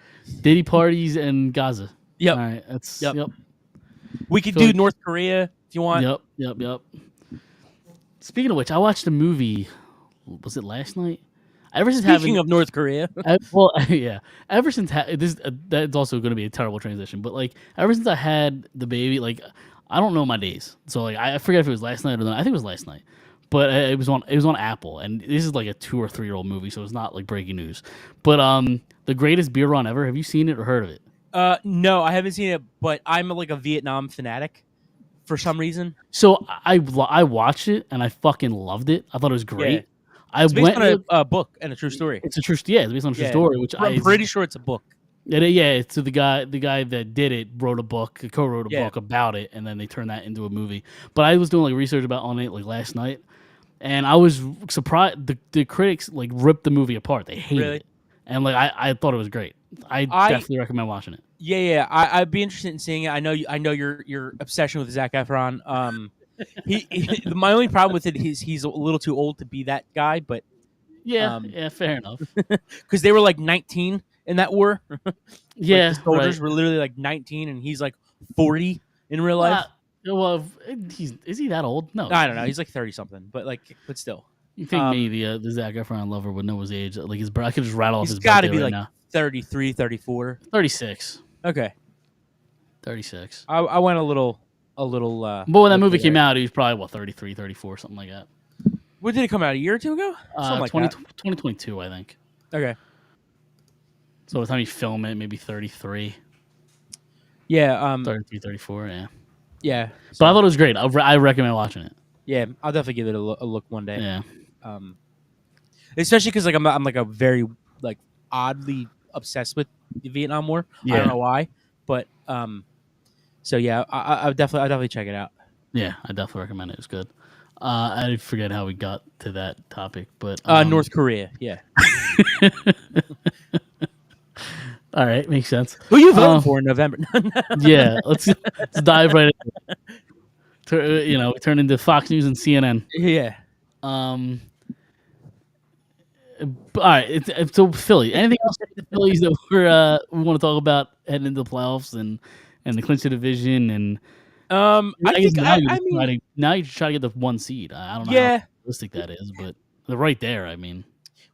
Speaker 2: Diddy parties and Gaza.
Speaker 3: Yep.
Speaker 2: All right, that's
Speaker 3: Yep.
Speaker 2: yep.
Speaker 3: We could
Speaker 2: Feel
Speaker 3: do
Speaker 2: like-
Speaker 3: North Korea if you want.
Speaker 2: Yep. Speaking of which, I watched a movie. Was it last night? Ever since
Speaker 3: Speaking of North Korea,
Speaker 2: yeah. Ever since this, that's also going to be a terrible transition. But like, ever since I had the baby, like, I don't know my days. So like, I forget if it was last night or not. I think it was last night. But it was on Apple, and this is like a 2 or 3 year old movie, so it's not like breaking news. But The Greatest Beer Run Ever. Have you seen it or heard of it?
Speaker 3: no, I haven't seen it, but I'm like a Vietnam fanatic for some reason.
Speaker 2: So I watched it and I fucking loved it. I thought it was great.
Speaker 3: Yeah.
Speaker 2: I
Speaker 3: It's based
Speaker 2: went.
Speaker 3: on a book and a true story.
Speaker 2: It's a true. Yeah, it's based on a true
Speaker 3: Yeah.
Speaker 2: story. Which
Speaker 3: I'm pretty sure it's a book.
Speaker 2: Yeah. So the guy that did it wrote a book, co-wrote a
Speaker 3: Yeah.
Speaker 2: book about it, and then they turned that into a movie. But I was doing like research on it like last night, and I was surprised. The critics like ripped the movie apart. They hated
Speaker 3: Really?
Speaker 2: it, and like I thought it was great. I definitely recommend watching it.
Speaker 3: Yeah. I'd be interested in seeing it. I know your obsession with Zac Efron. My only problem with it is he's a little too old to be that guy, but
Speaker 2: Yeah, fair enough.
Speaker 3: because they were like 19 in that war.
Speaker 2: Yeah,
Speaker 3: Like, the soldiers
Speaker 2: right.
Speaker 3: were literally like 19, and he's like 40 in real life.
Speaker 2: Well, is he that old? No,
Speaker 3: I don't know. He's like 30 something, but still,
Speaker 2: You think me, the Zac Efron lover, would know his age? Like his brother, I could just rattle off
Speaker 3: he's
Speaker 2: his
Speaker 3: got to
Speaker 2: birthday
Speaker 3: be
Speaker 2: right
Speaker 3: like
Speaker 2: now.
Speaker 3: 33, 34.
Speaker 2: 36.
Speaker 3: Okay,
Speaker 2: 36.
Speaker 3: I went a little a little.
Speaker 2: But when that
Speaker 3: look
Speaker 2: movie
Speaker 3: there.
Speaker 2: came out, he was probably 33, 34, something like that.
Speaker 3: When did it come out? A year or two ago? Something like
Speaker 2: 2022, I think.
Speaker 3: that. Okay.
Speaker 2: So by the time you film it, maybe 33,
Speaker 3: Yeah.
Speaker 2: 33, 34, yeah.
Speaker 3: Yeah.
Speaker 2: But I thought it was great. I recommend watching it.
Speaker 3: Yeah, I'll definitely give it a look one day.
Speaker 2: Yeah.
Speaker 3: Especially because like I'm like a very like oddly obsessed with the Vietnam War. I
Speaker 2: Yeah.
Speaker 3: don't know why, but so yeah, I'll definitely check it out.
Speaker 2: Yeah, I definitely recommend it. It's good. I forget how we got to that topic, but
Speaker 3: North Korea, yeah.
Speaker 2: All right, makes sense.
Speaker 3: Who you voting for in November?
Speaker 2: Yeah, let's dive right in. We turn into Fox News and CNN.
Speaker 3: Yeah.
Speaker 2: All right, so Philly. Anything else with the Phillies that we want to talk about heading into the playoffs and the clinch of division and now you try to get the 1 seed. I don't know how realistic that is, but they're right there. I mean,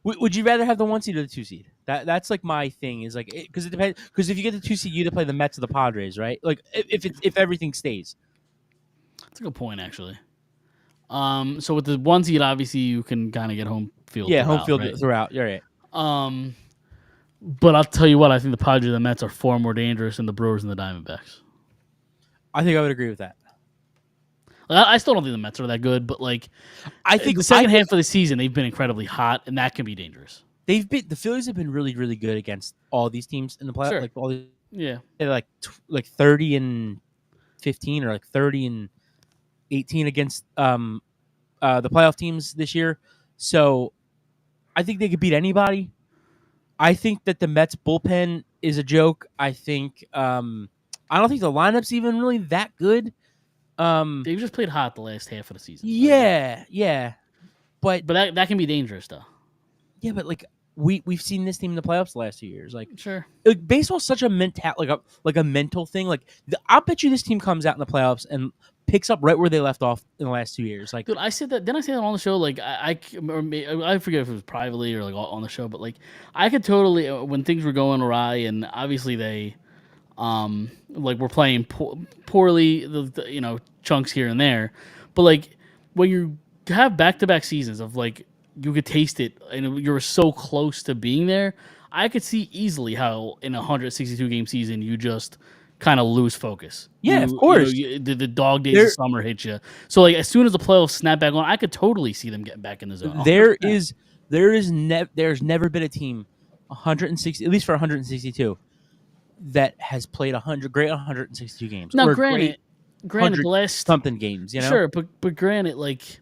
Speaker 3: would you rather have the 1 seed or the 2 seed? That's like my thing is like because it depends because if you get the 2 seed, you have to play the Mets or the Padres, right? Like if everything stays.
Speaker 2: that's a good point, actually. So with the 1 seed, obviously you can kind of get home field.
Speaker 3: Yeah,
Speaker 2: throughout,
Speaker 3: home field
Speaker 2: right?
Speaker 3: throughout. You're right.
Speaker 2: But I'll tell you what, I think the Padres and the Mets are far more dangerous than the Brewers and the Diamondbacks.
Speaker 3: I think I would agree with that.
Speaker 2: I still don't think the Mets are that good, but like
Speaker 3: I think
Speaker 2: the second half of the season they've been incredibly hot, and that can be dangerous.
Speaker 3: The Phillies have been really, really good against all these teams in the playoffs.
Speaker 2: Sure.
Speaker 3: Like all these,
Speaker 2: Yeah,
Speaker 3: they're like 30-15 or like 30-18 against the playoff teams this year. So I think they could beat anybody. I think that the Mets bullpen is a joke. I think I don't think the lineup's even really that good.
Speaker 2: they've just played hot the last half of the season.
Speaker 3: Yeah. But
Speaker 2: that can be dangerous though.
Speaker 3: yeah, but like we've seen this team in the playoffs the last 2 years. Like
Speaker 2: Sure.
Speaker 3: Baseball's such a mental thing. Like I'll bet you this team comes out in the playoffs and picks up right where they left off in the last 2 years. Like,
Speaker 2: dude, I said that. Didn't I say that on the show? Like, I forget if it was privately or like on the show, but like, I could totally when things were going awry, and obviously they, like, were playing poorly, chunks here and there, but like when you have back-to-back seasons of like you could taste it and you were so close to being there, I could see easily how in a 162 game season you just kind of lose focus.
Speaker 3: Yeah, of course.
Speaker 2: The dog days of summer hit you. So like as soon as the playoffs snap back on, I could totally see them getting back in the zone.
Speaker 3: There's never been a team 160 at least for 162 that has played 162 games.
Speaker 2: Now,
Speaker 3: or
Speaker 2: granted, the last
Speaker 3: something games,
Speaker 2: sure, but granted, like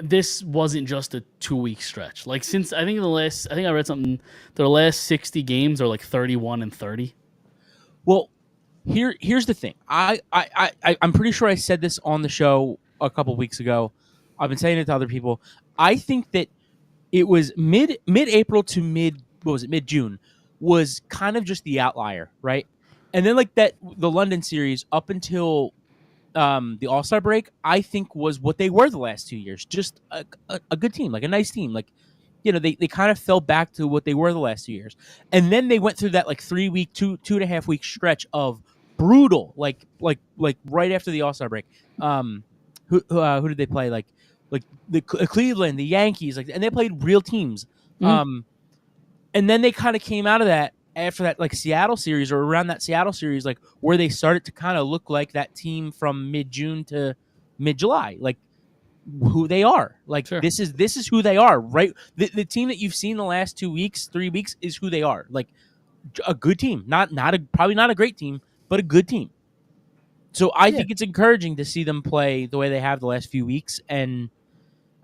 Speaker 2: this wasn't just a 2-week stretch. Like since I think I read something, their last 60 games are like 31-30.
Speaker 3: Well, here's the thing. I'm pretty sure I said this on the show a couple weeks ago. I've been saying it to other people. I think that it was mid-April to mid-June was kind of just the outlier, right? And then like the London series up until the All-Star break, I think was what they were the last 2 years. Just a good team, like a nice team. Like, they kind of fell back to what they were the last 2 years. And then they went through that like 3-week, 2.5 week stretch of brutal, like right after the All-Star break. Who did they play? Like the Cleveland, the Yankees, and they played real teams.
Speaker 2: Mm-hmm.
Speaker 3: And then they kind of came out of that after that like Seattle series or around that Seattle series, like where they started to kind of look like that team from mid-June to mid-July, like who they are. Like
Speaker 2: sure.
Speaker 3: This is who they are, right? The team that you've seen the last 2 weeks, 3 weeks is who they are. Like a good team, probably not a great team, but a good team. So I think it's encouraging to see them play the way they have the last few weeks, and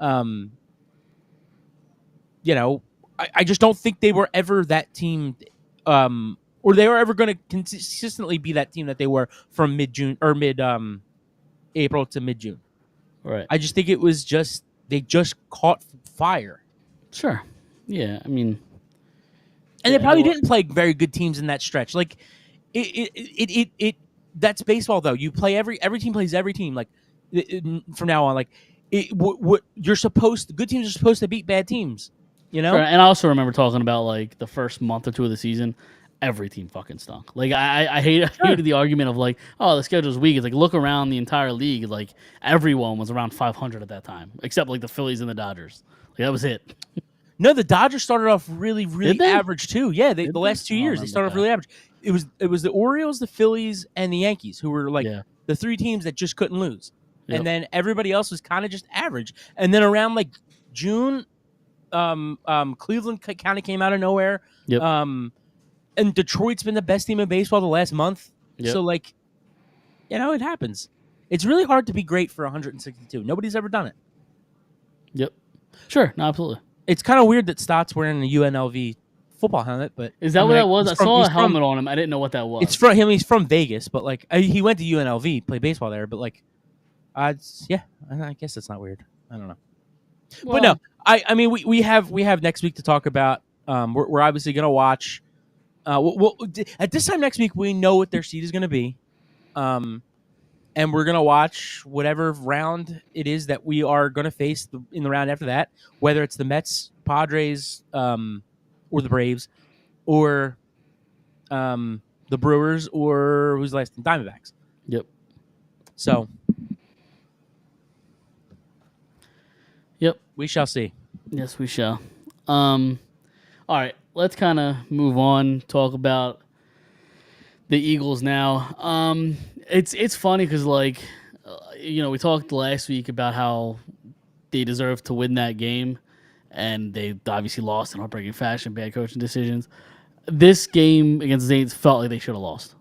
Speaker 3: I just don't think they were ever that team, or they were ever going to consistently be that team that they were from mid-June or April to mid-June.
Speaker 2: Right.
Speaker 3: I just think it was they just caught fire.
Speaker 2: Sure. Yeah. I mean,
Speaker 3: and they probably didn't play very good teams in that stretch. Like it that's baseball though. You play every team plays every team. Like from now on, like what you're supposed. Good teams are supposed to beat bad teams.
Speaker 2: Sure. And I also remember talking about like the first month or two of the season, every team fucking stunk. Like I hated the argument of like, oh, the schedule's weak. It's like look around the entire league. Like everyone was around 500 at that time, except like the Phillies and the Dodgers. Like that was it.
Speaker 3: No, the Dodgers started off really, really
Speaker 2: they?
Speaker 3: average too. Yeah, the
Speaker 2: Did
Speaker 3: last 2
Speaker 2: they? I don't
Speaker 3: years they started off
Speaker 2: remember
Speaker 3: really average. It was the Orioles, the Phillies, and the Yankees who were like
Speaker 2: Yeah.
Speaker 3: the three teams that just couldn't lose,
Speaker 2: Yep.
Speaker 3: and then everybody else was kind of just average. And then around like June, Cleveland kind of came out of nowhere.
Speaker 2: Yep.
Speaker 3: And Detroit's been the best team in baseball the last month.
Speaker 2: Yep.
Speaker 3: So like, it happens. It's really hard to be great for 162. Nobody's ever done it.
Speaker 2: Yep. Sure. No, absolutely.
Speaker 3: It's kind of weird that Stott's wearing a UNLV football helmet, but
Speaker 2: Is that what that was? I saw a helmet on him. I didn't know what that was.
Speaker 3: It's from him. He's from Vegas, but like he went to UNLV, played baseball there. But like, I guess it's not weird. I don't know.
Speaker 2: Well,
Speaker 3: But no, I mean we have next week to talk about. We're obviously gonna watch. At this time next week we know what their seed is gonna be, and we're gonna watch whatever round it is that we are gonna face in the round after that, whether it's the Mets, Padres, or the Braves, or the Brewers, or who's last? Diamondbacks.
Speaker 2: Yep.
Speaker 3: So,
Speaker 2: Yep.
Speaker 3: we shall see.
Speaker 2: Yes, we shall. All right, let's kind of move on. Talk about the Eagles now. It's funny because like, we talked last week about how they deserve to win that game, and they obviously lost in heartbreaking fashion, bad coaching decisions. This game against the Saints felt like they should have lost.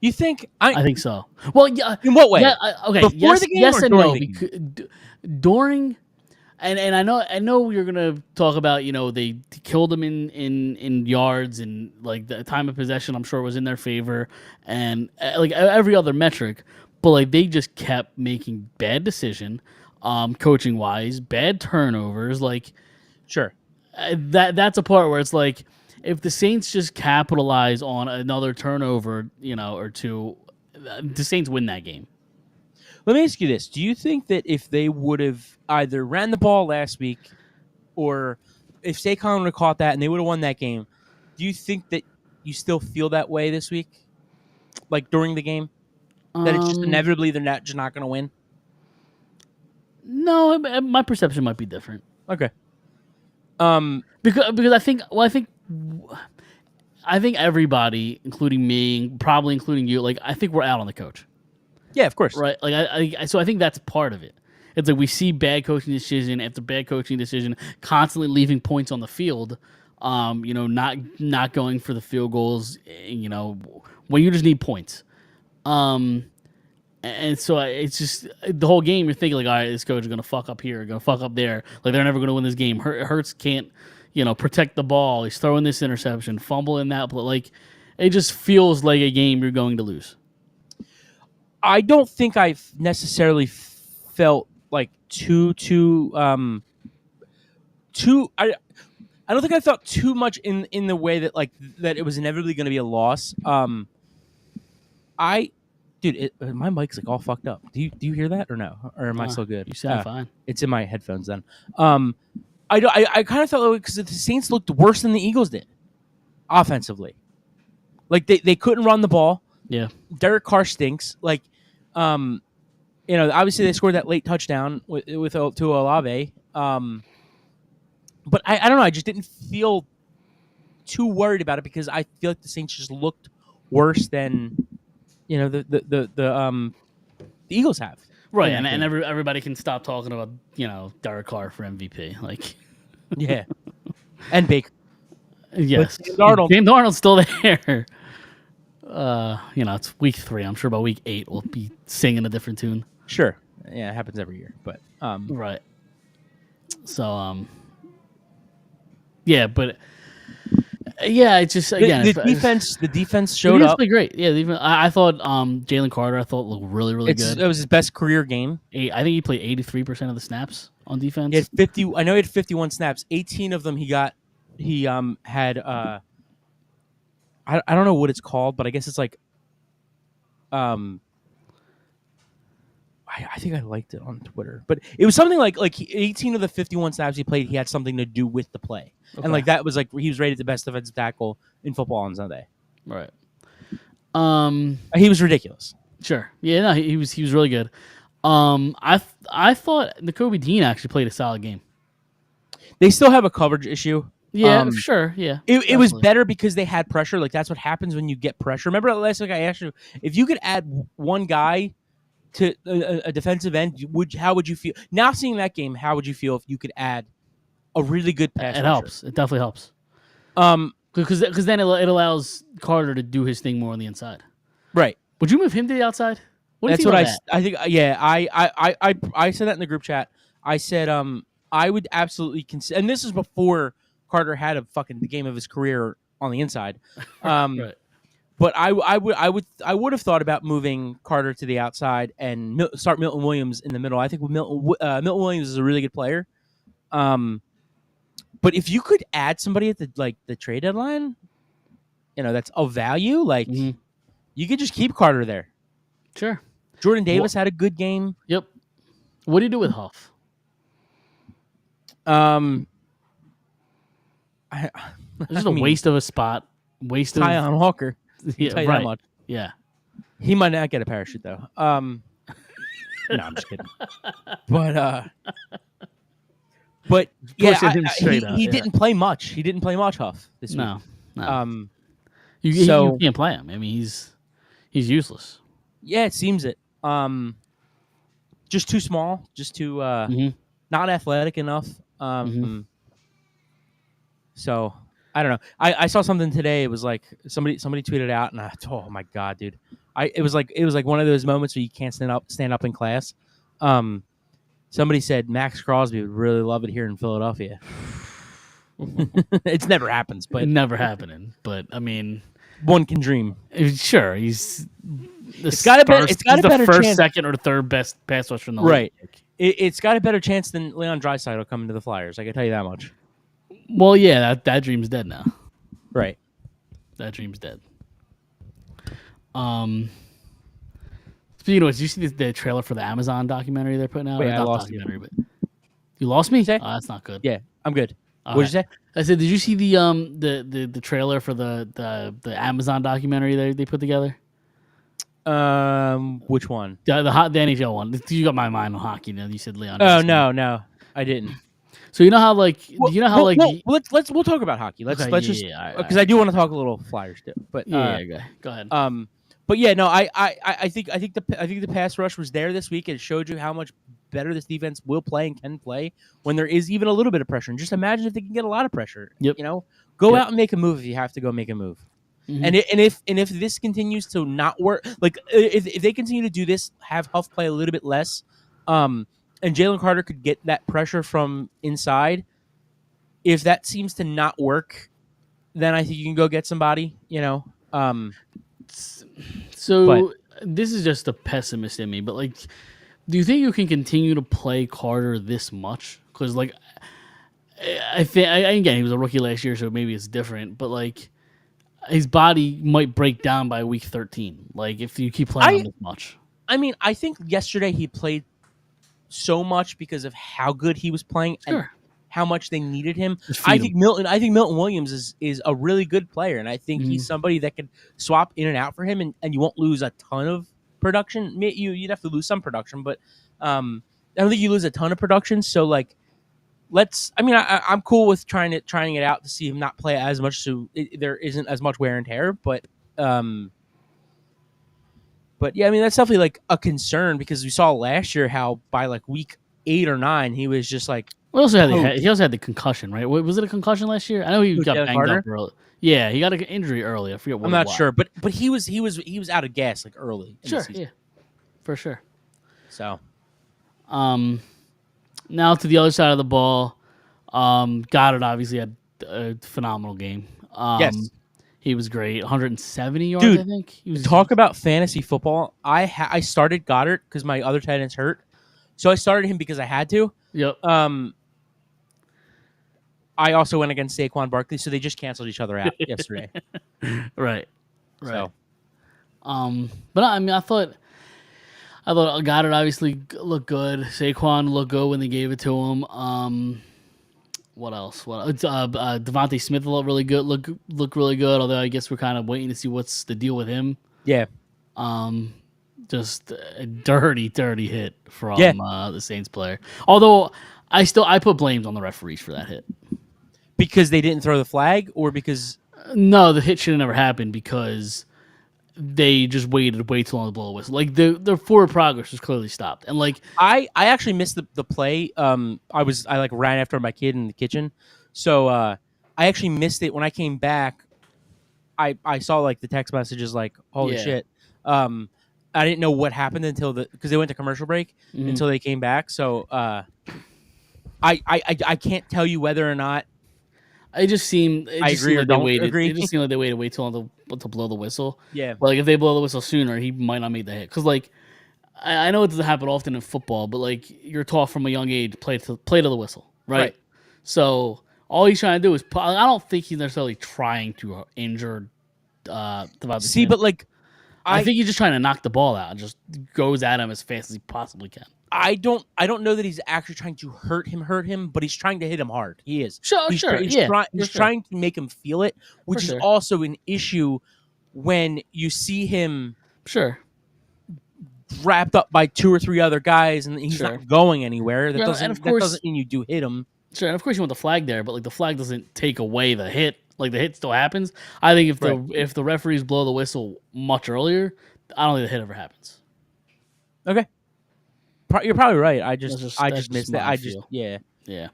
Speaker 3: You think?
Speaker 2: I think so. Well, yeah.
Speaker 3: In what way?
Speaker 2: Yeah. Okay.
Speaker 3: Before
Speaker 2: yes,
Speaker 3: the game
Speaker 2: yes
Speaker 3: or
Speaker 2: and
Speaker 3: during
Speaker 2: no.
Speaker 3: the game?
Speaker 2: During, and I know you're gonna talk about they killed them in yards and like the time of possession. I'm sure was in their favor and like every other metric, but like they just kept making bad decision, coaching wise, bad turnovers. Like,
Speaker 3: Sure.
Speaker 2: that's a part where it's like, if the Saints just capitalize on another turnover, or two, the Saints win that game.
Speaker 3: Let me ask you this: do you think that if they would have either ran the ball last week, or if Saquon would have caught that and they would have won that game, do you think that you still feel that way this week, like during the game, that it's just inevitably they're not going to win?
Speaker 2: No, my perception might be different.
Speaker 3: Okay.
Speaker 2: Because I think everybody, including me, probably including you, like I think we're out on the coach.
Speaker 3: Yeah, of course.
Speaker 2: Right. Like so I think that's part of it. It's like we see bad coaching decision after bad coaching decision, constantly leaving points on the field. Not going for the field goals. When you just need points. And so it's just the whole game. You're thinking like, all right, this coach is gonna fuck up here, gonna fuck up there. Like they're never gonna win this game. Hurts can't, protect the ball. He's throwing this interception, fumble in that. But like, it just feels like a game you're going to lose.
Speaker 3: I don't think I necessarily felt like too. I don't think I felt too much in the way that like that it was inevitably going to be a loss. Dude, my mic's like all fucked up. Do you hear that or no? Or am I still good?
Speaker 2: You sound fine.
Speaker 3: It's in my headphones then. I kind of felt like because the Saints looked worse than the Eagles did offensively. Like they couldn't run the ball.
Speaker 2: Yeah.
Speaker 3: Derek Carr stinks. Like, obviously they scored that late touchdown to Olave. But I don't know. I just didn't feel too worried about it because I feel like the Saints just looked worse than the Eagles have.
Speaker 2: Right, and everybody can stop talking about Derek Carr for MVP. Like,
Speaker 3: yeah, and Baker.
Speaker 2: Yes,
Speaker 3: James
Speaker 2: Darnold's still there. It's week 3. I'm sure by week 8 we'll be singing a different tune.
Speaker 3: Sure, yeah, it happens every year. But
Speaker 2: right. So yeah, but yeah, it's just again
Speaker 3: the defense showed up.
Speaker 2: Played great. Yeah, I thought Jalen Carter looked really good.
Speaker 3: It was his best career game.
Speaker 2: I think he played 83% of the snaps on defense.
Speaker 3: He had 50. I know he had 51 snaps. 18 of them he got. He had. I don't know what it's called, but I guess it's like. I think I liked it on Twitter, but it was something like 18 of the 51 snaps he played, he had something to do with the play, and like that was like he was rated the best defensive tackle in football on Sunday.
Speaker 2: Right.
Speaker 3: He was ridiculous.
Speaker 2: Sure. Yeah. No, he was really good. I thought Nakobe Dean actually played a solid game.
Speaker 3: They still have a coverage issue.
Speaker 2: Yeah, sure. Yeah.
Speaker 3: It was better because they had pressure. Like that's what happens when you get pressure. Remember last week I asked you if you could add one guy to a defensive end, how would you feel? Now seeing that game, how would you feel if you could add a really good pass rusher?
Speaker 2: It helps. It definitely helps. Because then it allows Carter to do his thing more on the inside.
Speaker 3: Right.
Speaker 2: Would you move him to the outside?
Speaker 3: That's what I think. Yeah, I said that in the group chat. I said I would absolutely consider, and this is before Carter had the game of his career on the inside.
Speaker 2: Right.
Speaker 3: But I would have thought about moving Carter to the outside and start Milton Williams in the middle. I think Milton Williams is a really good player. But if you could add somebody at the trade deadline, that's of value, you could just keep Carter there.
Speaker 2: Sure.
Speaker 3: Jordan Davis had a good game.
Speaker 2: Yep. What do you do with Huff?
Speaker 3: It's
Speaker 2: just a waste of a spot. Waste of
Speaker 3: Tyon Walker.
Speaker 2: Yeah,
Speaker 3: tell you
Speaker 2: right.
Speaker 3: that much.
Speaker 2: Yeah.
Speaker 3: He might not get a parachute though. No, I'm just kidding. But yeah, he didn't play much. He didn't play much, Huff, this week.
Speaker 2: No. You can't play him. I mean, he's useless.
Speaker 3: Yeah, it seems it. Just too small. Just too not athletic enough. So I don't know. I saw something today. It was like somebody tweeted out, and oh my god, dude! It was like one of those moments where you can't stand up in class. Somebody said Max Crosby would really love it here in Philadelphia. It's never happens, but
Speaker 2: never happening. But I mean,
Speaker 3: one can dream.
Speaker 2: Sure, he's
Speaker 3: it's got a better
Speaker 2: first,
Speaker 3: chance.
Speaker 2: Second, or third best pass rusher in the
Speaker 3: league.
Speaker 2: Right.
Speaker 3: It's got a better chance than Leon Draisaitl coming to the Flyers. I can tell you that much.
Speaker 2: Well, yeah, that dream's dead now.
Speaker 3: Right.
Speaker 2: That dream's dead. Speaking of which, did you see the trailer for the Amazon documentary they're putting out?
Speaker 3: Wait, I lost you.
Speaker 2: But you lost me?
Speaker 3: Oh,
Speaker 2: that's not good.
Speaker 3: Yeah, I'm good. What did you say?
Speaker 2: I said, did you see the trailer for the Amazon documentary they put together?
Speaker 3: Which one?
Speaker 2: The NHL one. You got my mind on hockey now. You said Leon.
Speaker 3: Oh no, I didn't.
Speaker 2: So you know how we'll
Speaker 3: talk about hockey. Let's just because I do want to talk a little Flyers too. But
Speaker 2: go ahead.
Speaker 3: But yeah, no, I think the pass rush was there this week. It showed you how much better this defense will play and can play when there is even a little bit of pressure. And just imagine if they can get a lot of pressure.
Speaker 2: Yep.
Speaker 3: Go out and make a move if you have to go make a move. Mm-hmm. And if this continues to not work, like if they continue to do this, have Huff play a little bit less, and Jalen Carter could get that pressure from inside. If that seems to not work, then I think you can go get somebody.
Speaker 2: So this is just a pessimist in me, but do you think you can continue to play Carter this much? Because I think again he was a rookie last year, so maybe it's different. But his body might break down by week 13. If you keep playing him this much.
Speaker 3: I mean, I think yesterday he played so much because of how good he was playing and how much they needed him. I think Milton Williams is a really good player, and I think he's somebody that could swap in and out for him, and you won't lose a ton of production. You'd have to lose some production, but I don't think you lose a ton of production. So I'm cool with trying it out to see him not play as much, so there isn't as much wear and tear. But yeah, I mean that's definitely a concern because we saw last year how by week 8 or 9 he was just
Speaker 2: he also had the concussion, right? Was it a concussion last year? I know he got banged up early. Yeah, he got an injury early. I forget what.
Speaker 3: I'm not sure, but he was out of gas early.
Speaker 2: Sure, yeah, for sure.
Speaker 3: So,
Speaker 2: now to the other side of the ball, Goddard obviously had a phenomenal game.
Speaker 3: Yes,
Speaker 2: he was great. 170 yards,
Speaker 3: dude,
Speaker 2: I think.
Speaker 3: Talk about fantasy football. I started Goddard because my other tight end's hurt, so I started him because I had to.
Speaker 2: Yep.
Speaker 3: I also went against Saquon Barkley, so they just canceled each other out yesterday.
Speaker 2: Right.
Speaker 3: So.
Speaker 2: But I mean, I thought I thought Goddard obviously looked good. Saquon looked good when they gave it to him. What else? Devontae Smith looked really good. Look really good. Although I guess we're kind of waiting to see what's the deal with him.
Speaker 3: Yeah.
Speaker 2: Um, just a dirty hit from
Speaker 3: Yeah.
Speaker 2: the Saints player. Although I put blames on the referees for that hit.
Speaker 3: Because they didn't throw the flag, or because
Speaker 2: No, the hit should have never happened because they just waited way too long to blow a whistle. Like the forward progress was clearly stopped, and like
Speaker 3: I actually missed the play. I like ran after my kid in the kitchen, so I actually missed it when I came back. I saw like the text messages like holy
Speaker 2: Yeah.
Speaker 3: shit. I didn't know what happened until because they went to commercial break until they came back. So I can't tell you whether or not
Speaker 2: it just seemed
Speaker 3: I agree or
Speaker 2: like they
Speaker 3: don't
Speaker 2: waited.
Speaker 3: agree.
Speaker 2: It just seemed like they waited way too long to blow the whistle.
Speaker 3: Yeah.
Speaker 2: But like if they blow the whistle sooner, he might not make the hit. Because like I know it doesn't happen often in football, but like you're taught from a young age play to the whistle, right? So all he's trying to do is I don't think he's necessarily trying to injure Devontae
Speaker 3: See,
Speaker 2: Smith.
Speaker 3: but like
Speaker 2: I think he's just trying to knock the ball out and just goes at him as fast as he possibly can.
Speaker 3: I don't know that he's actually trying to hurt him, but he's trying to hit him hard. He is.
Speaker 2: Sure,
Speaker 3: He's
Speaker 2: sure.
Speaker 3: trying to make him feel it, which is
Speaker 2: sure.
Speaker 3: also an issue when you see him
Speaker 2: Sure.
Speaker 3: wrapped up by two or three other guys and he's
Speaker 2: Sure.
Speaker 3: not going anywhere. That
Speaker 2: Yeah,
Speaker 3: doesn't
Speaker 2: and of course-
Speaker 3: that doesn't mean you do hit him.
Speaker 2: Sure, and of course you want the flag there, but like the flag doesn't take away the hit. Like the hit still happens. I think if the referees blow the whistle much earlier, I don't think the hit ever happens.
Speaker 3: Okay. You're probably right. I just
Speaker 2: That's
Speaker 3: missed
Speaker 2: my
Speaker 3: that.
Speaker 2: feel.
Speaker 3: Yeah.
Speaker 2: Yeah.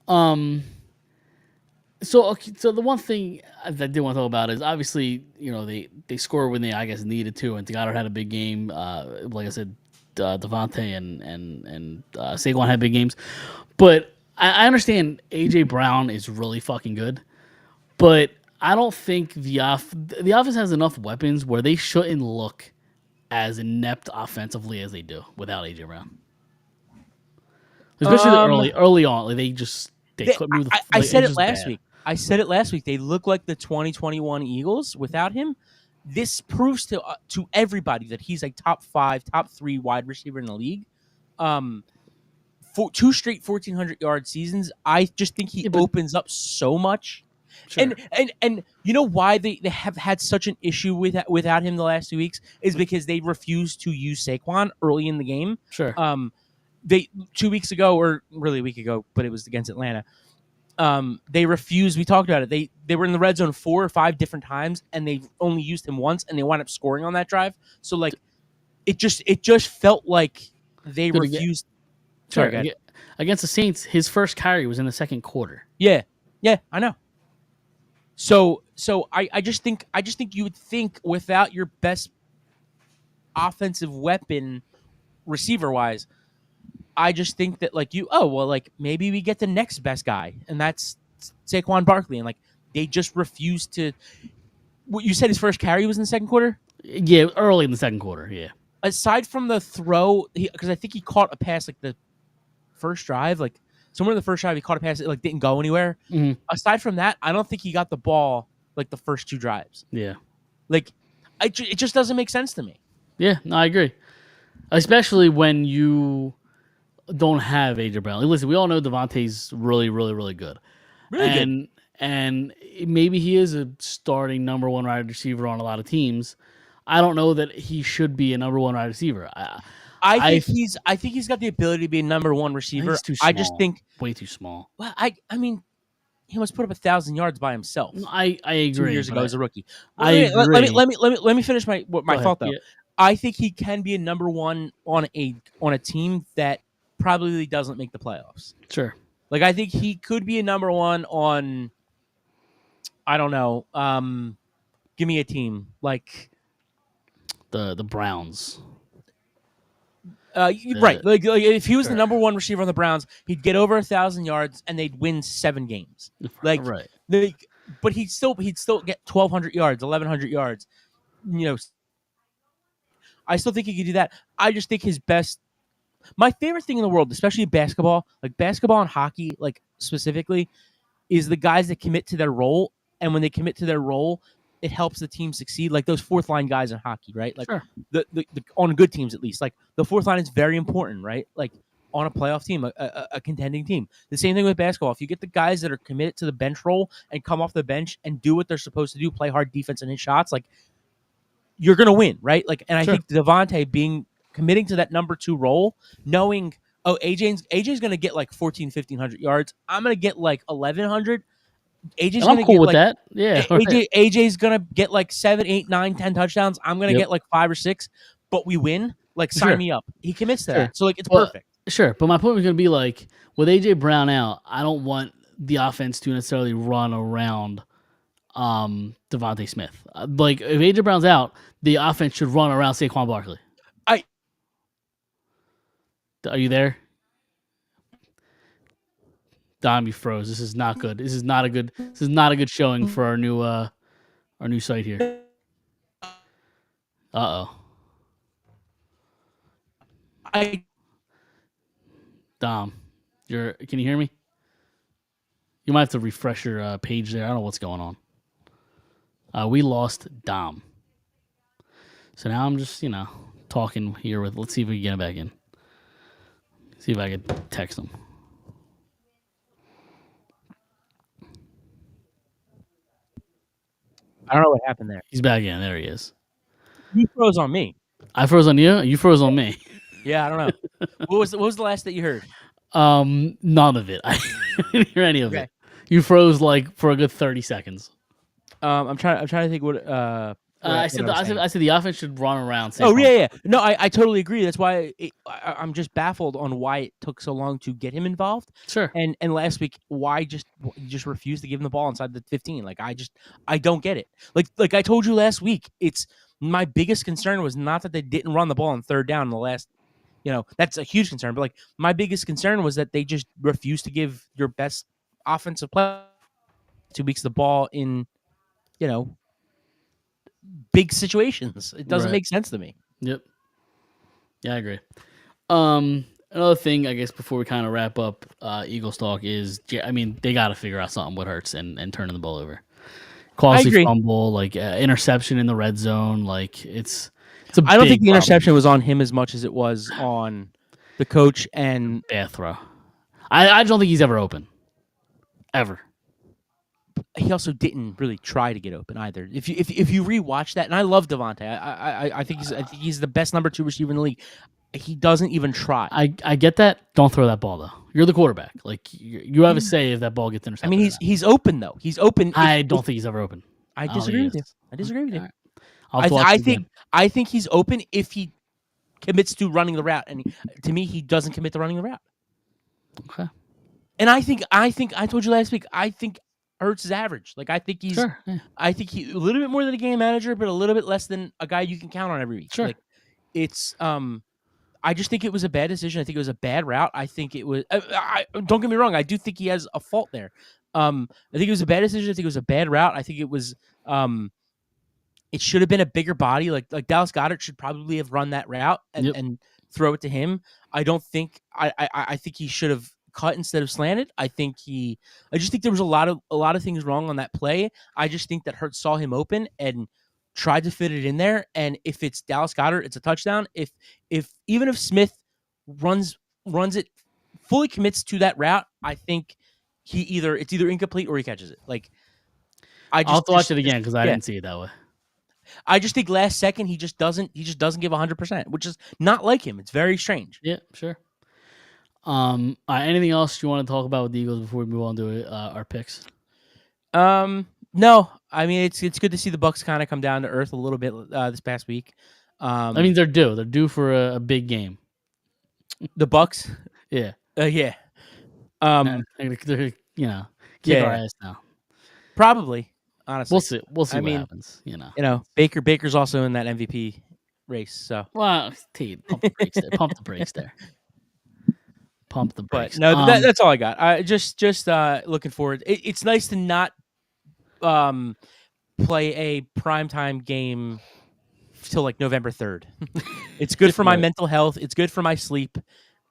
Speaker 2: So the one thing I did want to talk about is obviously they scored when they I guess needed to, and Goddard had a big game. Like I said, Devontae and Saquon had big games, but I understand AJ Brown is really fucking good, but I don't think the offense has enough weapons where they shouldn't look as inept offensively as they do without AJ Brown. Especially early on, like they couldn't move the.
Speaker 3: I said it
Speaker 2: last
Speaker 3: week. I said it last week. They look like the 2021 Eagles without him. This proves to everybody that he's a top 5, top 3 wide receiver in the league. For 2 straight 1,400-yard seasons, I just think he opens up so much. Sure. And you know why they have had such an issue without him the last 2 weeks is because they refused to use Saquon early in the game.
Speaker 2: Sure.
Speaker 3: They 2 weeks ago, or really a week ago, but it was against Atlanta. They refused. We talked about it. They were in the red zone 4 or 5 different times, and they only used him once, and they wound up scoring on that drive. So like, it just felt like they refused.
Speaker 2: Sorry, against the Saints, his first carry was in the second quarter.
Speaker 3: Yeah, I know. So I just think you would think without your best offensive weapon receiver wise, I just think that like maybe we get the next best guy, and that's Saquon Barkley, and like they just refuse to. What you said, his first carry was in the second quarter.
Speaker 2: Yeah, early in the second quarter. Yeah.
Speaker 3: Aside from the throw, because I think he caught a pass like the first drive, like somewhere in the first drive he caught a pass that like didn't go anywhere.
Speaker 2: Mm-hmm.
Speaker 3: Aside from that, I don't think he got the ball like the first 2 drives.
Speaker 2: Yeah.
Speaker 3: Like, it just doesn't make sense to me.
Speaker 2: Yeah, no, I agree. Especially when you don't have AJ Brown. Like, listen, we all know Devontae's really, really, really good.
Speaker 3: Really good.
Speaker 2: And maybe he is a starting number 1 wide receiver on a lot of teams. I don't know that he should be a number 1 wide receiver.
Speaker 3: I think he's got the ability to be a number 1 receiver.
Speaker 2: He's too small.
Speaker 3: I just think
Speaker 2: way too small.
Speaker 3: Well, I mean, he must put up 1,000 yards by himself.
Speaker 2: I agree.
Speaker 3: 2 years ago as a rookie.
Speaker 2: I agree.
Speaker 3: Let me finish my thought though.
Speaker 2: Yeah.
Speaker 3: I think he can be a number 1 on a team that probably doesn't make the playoffs.
Speaker 2: Sure.
Speaker 3: Like I think he could be a number 1 on. I don't know. Give me a team like
Speaker 2: the Browns.
Speaker 3: Right. Like if he was the number 1 receiver on the Browns, he'd get over 1,000 yards and they'd win 7 games. Like
Speaker 2: right.
Speaker 3: But he'd still get 1,200 yards, 1,100 yards. I still think he could do that. I just think his best. My favorite thing in the world, especially basketball, like basketball and hockey, like specifically, is the guys that commit to their role. And when they commit to their role, it helps the team succeed. Like those fourth line guys in hockey, right? Like
Speaker 2: Sure.
Speaker 3: the on good teams at least. Like the fourth line is very important, right? Like on a playoff team, a contending team. The same thing with basketball. If you get the guys that are committed to the bench role and come off the bench and do what they're supposed to do, play hard defense and hit shots, like you're gonna win, right? Like, and I
Speaker 2: Sure.
Speaker 3: think Devontae committing to that number 2 role, knowing, oh, AJ's gonna get like 1,500 yards. I'm gonna get like 1,100. AJ's
Speaker 2: And I'm
Speaker 3: gonna
Speaker 2: cool
Speaker 3: get
Speaker 2: with
Speaker 3: like
Speaker 2: that. Yeah. Right.
Speaker 3: AJ's gonna get like 7, 8, 9, 10 touchdowns. I'm gonna
Speaker 2: Yep.
Speaker 3: get like 5 or 6, but we win. Like, sign
Speaker 2: Sure.
Speaker 3: me up. He commits to
Speaker 2: Sure.
Speaker 3: that, so like it's
Speaker 2: Well,
Speaker 3: perfect.
Speaker 2: Sure, but my point was going to be like with AJ Brown out, I don't want the offense to necessarily run around Devontae Smith. Like if AJ Brown's out, the offense should run around Saquon Barkley. Are you there? Dom, you froze. This is not good. This is not a good showing for our new site here. Uh-oh. Dom, can you hear me? You might have to refresh your page there. I don't know what's going on. We lost Dom. So now I'm just, talking here with, let's see if we can get him back in. See if I can text him.
Speaker 3: I don't know what happened there.
Speaker 2: He's back in. There he is.
Speaker 3: You froze on me.
Speaker 2: I froze on you? You froze on me.
Speaker 3: Yeah, I don't know. What was the last that you heard?
Speaker 2: None of it. I didn't hear any of it. You froze like for a good 30 seconds.
Speaker 3: I'm trying to think what
Speaker 2: I said the offense should run around.
Speaker 3: Oh yeah. No, I totally agree. That's why I'm just baffled on why it took so long to get him involved.
Speaker 2: Sure.
Speaker 3: And last week, why you just refused to give him the ball inside the 15? Like I don't get it. Like I told you last week, it's my biggest concern was not that they didn't run the ball on third down in the last. That's a huge concern. But like my biggest concern was that they just refused to give your best offensive player 2 weeks the ball in, big situations. It doesn't make sense to me.
Speaker 2: Yep. Yeah, I agree. Another thing, I guess, before we kind of wrap up Eagles talk is, they got to figure out something with Hurts and turning the ball over. Costly fumble, like interception in the red zone, like it's a
Speaker 3: I don't think the
Speaker 2: problem.
Speaker 3: interception was on him as much as it was on the coach and
Speaker 2: bad throw. I don't think he's ever open, ever.
Speaker 3: He also didn't really try to get open either. If you rewatch that, and I love Devontae, I think he's the best number 2 receiver in the league. He doesn't even try.
Speaker 2: I get that. Don't throw that ball though. You're the quarterback. Like you have a say if that ball gets intercepted.
Speaker 3: I mean, he's open though. He's open.
Speaker 2: I don't think he's ever open.
Speaker 3: I disagree with you. I disagree with you.
Speaker 2: Right.
Speaker 3: I think he's open if he commits to running the route, and to me, he doesn't commit to running the route.
Speaker 2: Okay.
Speaker 3: And I think I told you last week. I think Hurts is average. Like I think he's.
Speaker 2: Sure. Yeah.
Speaker 3: I think he a little bit more than a game manager, but a little bit less than a guy you can count on every week.
Speaker 2: Sure.
Speaker 3: Like it's I just think it was a bad decision. I think it was a bad route. I think it was. Don't get me wrong. I do think he has a fault there. I think it was a bad decision. I think it was a bad route. I think it was. It should have been a bigger body. Like Dallas Goedert should probably have run that route and throw it to him. I don't think. I think he should have cut instead of slanted. I just think there was a lot of things wrong on that play. I just think that Hurts saw him open and tried to fit it in there, and if it's Dallas Goedert, it's a touchdown. If even if Smith runs it, fully commits to that route, I think it's either incomplete or he catches it. Like I'll
Speaker 2: have to watch it again because I didn't see it that way.
Speaker 3: I just think last second he just doesn't give 100%, which is not like him. It's very strange.
Speaker 2: Yeah, sure. Anything else you want to talk about with the Eagles before we move on to our picks?
Speaker 3: No, I mean it's good to see the Bucs kind of come down to earth a little bit this past week.
Speaker 2: I mean they're due for a big game.
Speaker 3: The Bucs,
Speaker 2: yeah,
Speaker 3: yeah.
Speaker 2: They're kick our ass now.
Speaker 3: Probably, honestly,
Speaker 2: we'll see what happens.
Speaker 3: Baker's also in that MVP race. So
Speaker 2: pump the brakes there. Pump the brakes there. Pump the brakes.
Speaker 3: But no, that's all I got. I just looking forward. It's nice to not play a primetime game till like November 3rd. It's good for my mental health. It's good for my sleep.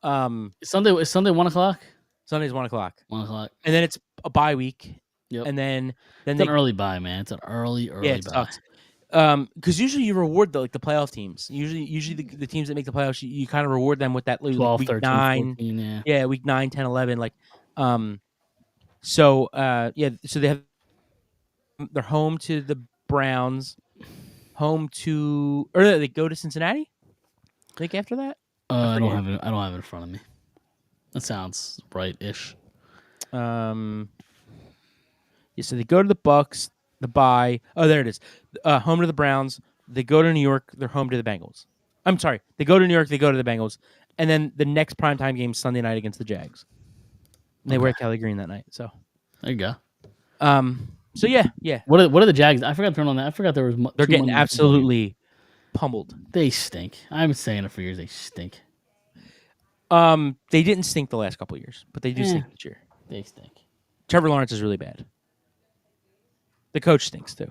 Speaker 2: Sunday 1:00.
Speaker 3: Sunday's 1:00.
Speaker 2: 1:00.
Speaker 3: And then it's a bye week.
Speaker 2: Yep.
Speaker 3: and then
Speaker 2: It's
Speaker 3: they
Speaker 2: an early buy, man. It's an early
Speaker 3: yeah, it
Speaker 2: buy.
Speaker 3: sucks. Because usually you reward the playoff teams. Usually the teams that make the playoffs, you kind of reward them with that
Speaker 2: 12,
Speaker 3: week
Speaker 2: 13,
Speaker 3: 9,
Speaker 2: 14, yeah.
Speaker 3: week 9, 10, 11. So they have they're home to the Browns, or they go to Cincinnati. I think after that.
Speaker 2: I don't have it. I don't have it in front of me. That sounds right-ish.
Speaker 3: So they go to the Bucks, the bye. Oh, there it is. Home to the Browns. They go to New York. They're home to the Bengals. I'm sorry. They go to New York. They go to the Bengals, and then the next primetime game is Sunday night against the Jags. And they wear Kelly Green that night. So
Speaker 2: there you go.
Speaker 3: So yeah.
Speaker 2: What are the Jags? I forgot to turn on that. I forgot there was.
Speaker 3: They're getting absolutely pummeled.
Speaker 2: They stink. I've been saying it for years. They stink.
Speaker 3: They didn't stink the last couple of years, but they do stink this year.
Speaker 2: They stink.
Speaker 3: Trevor Lawrence is really bad. The coach stinks too.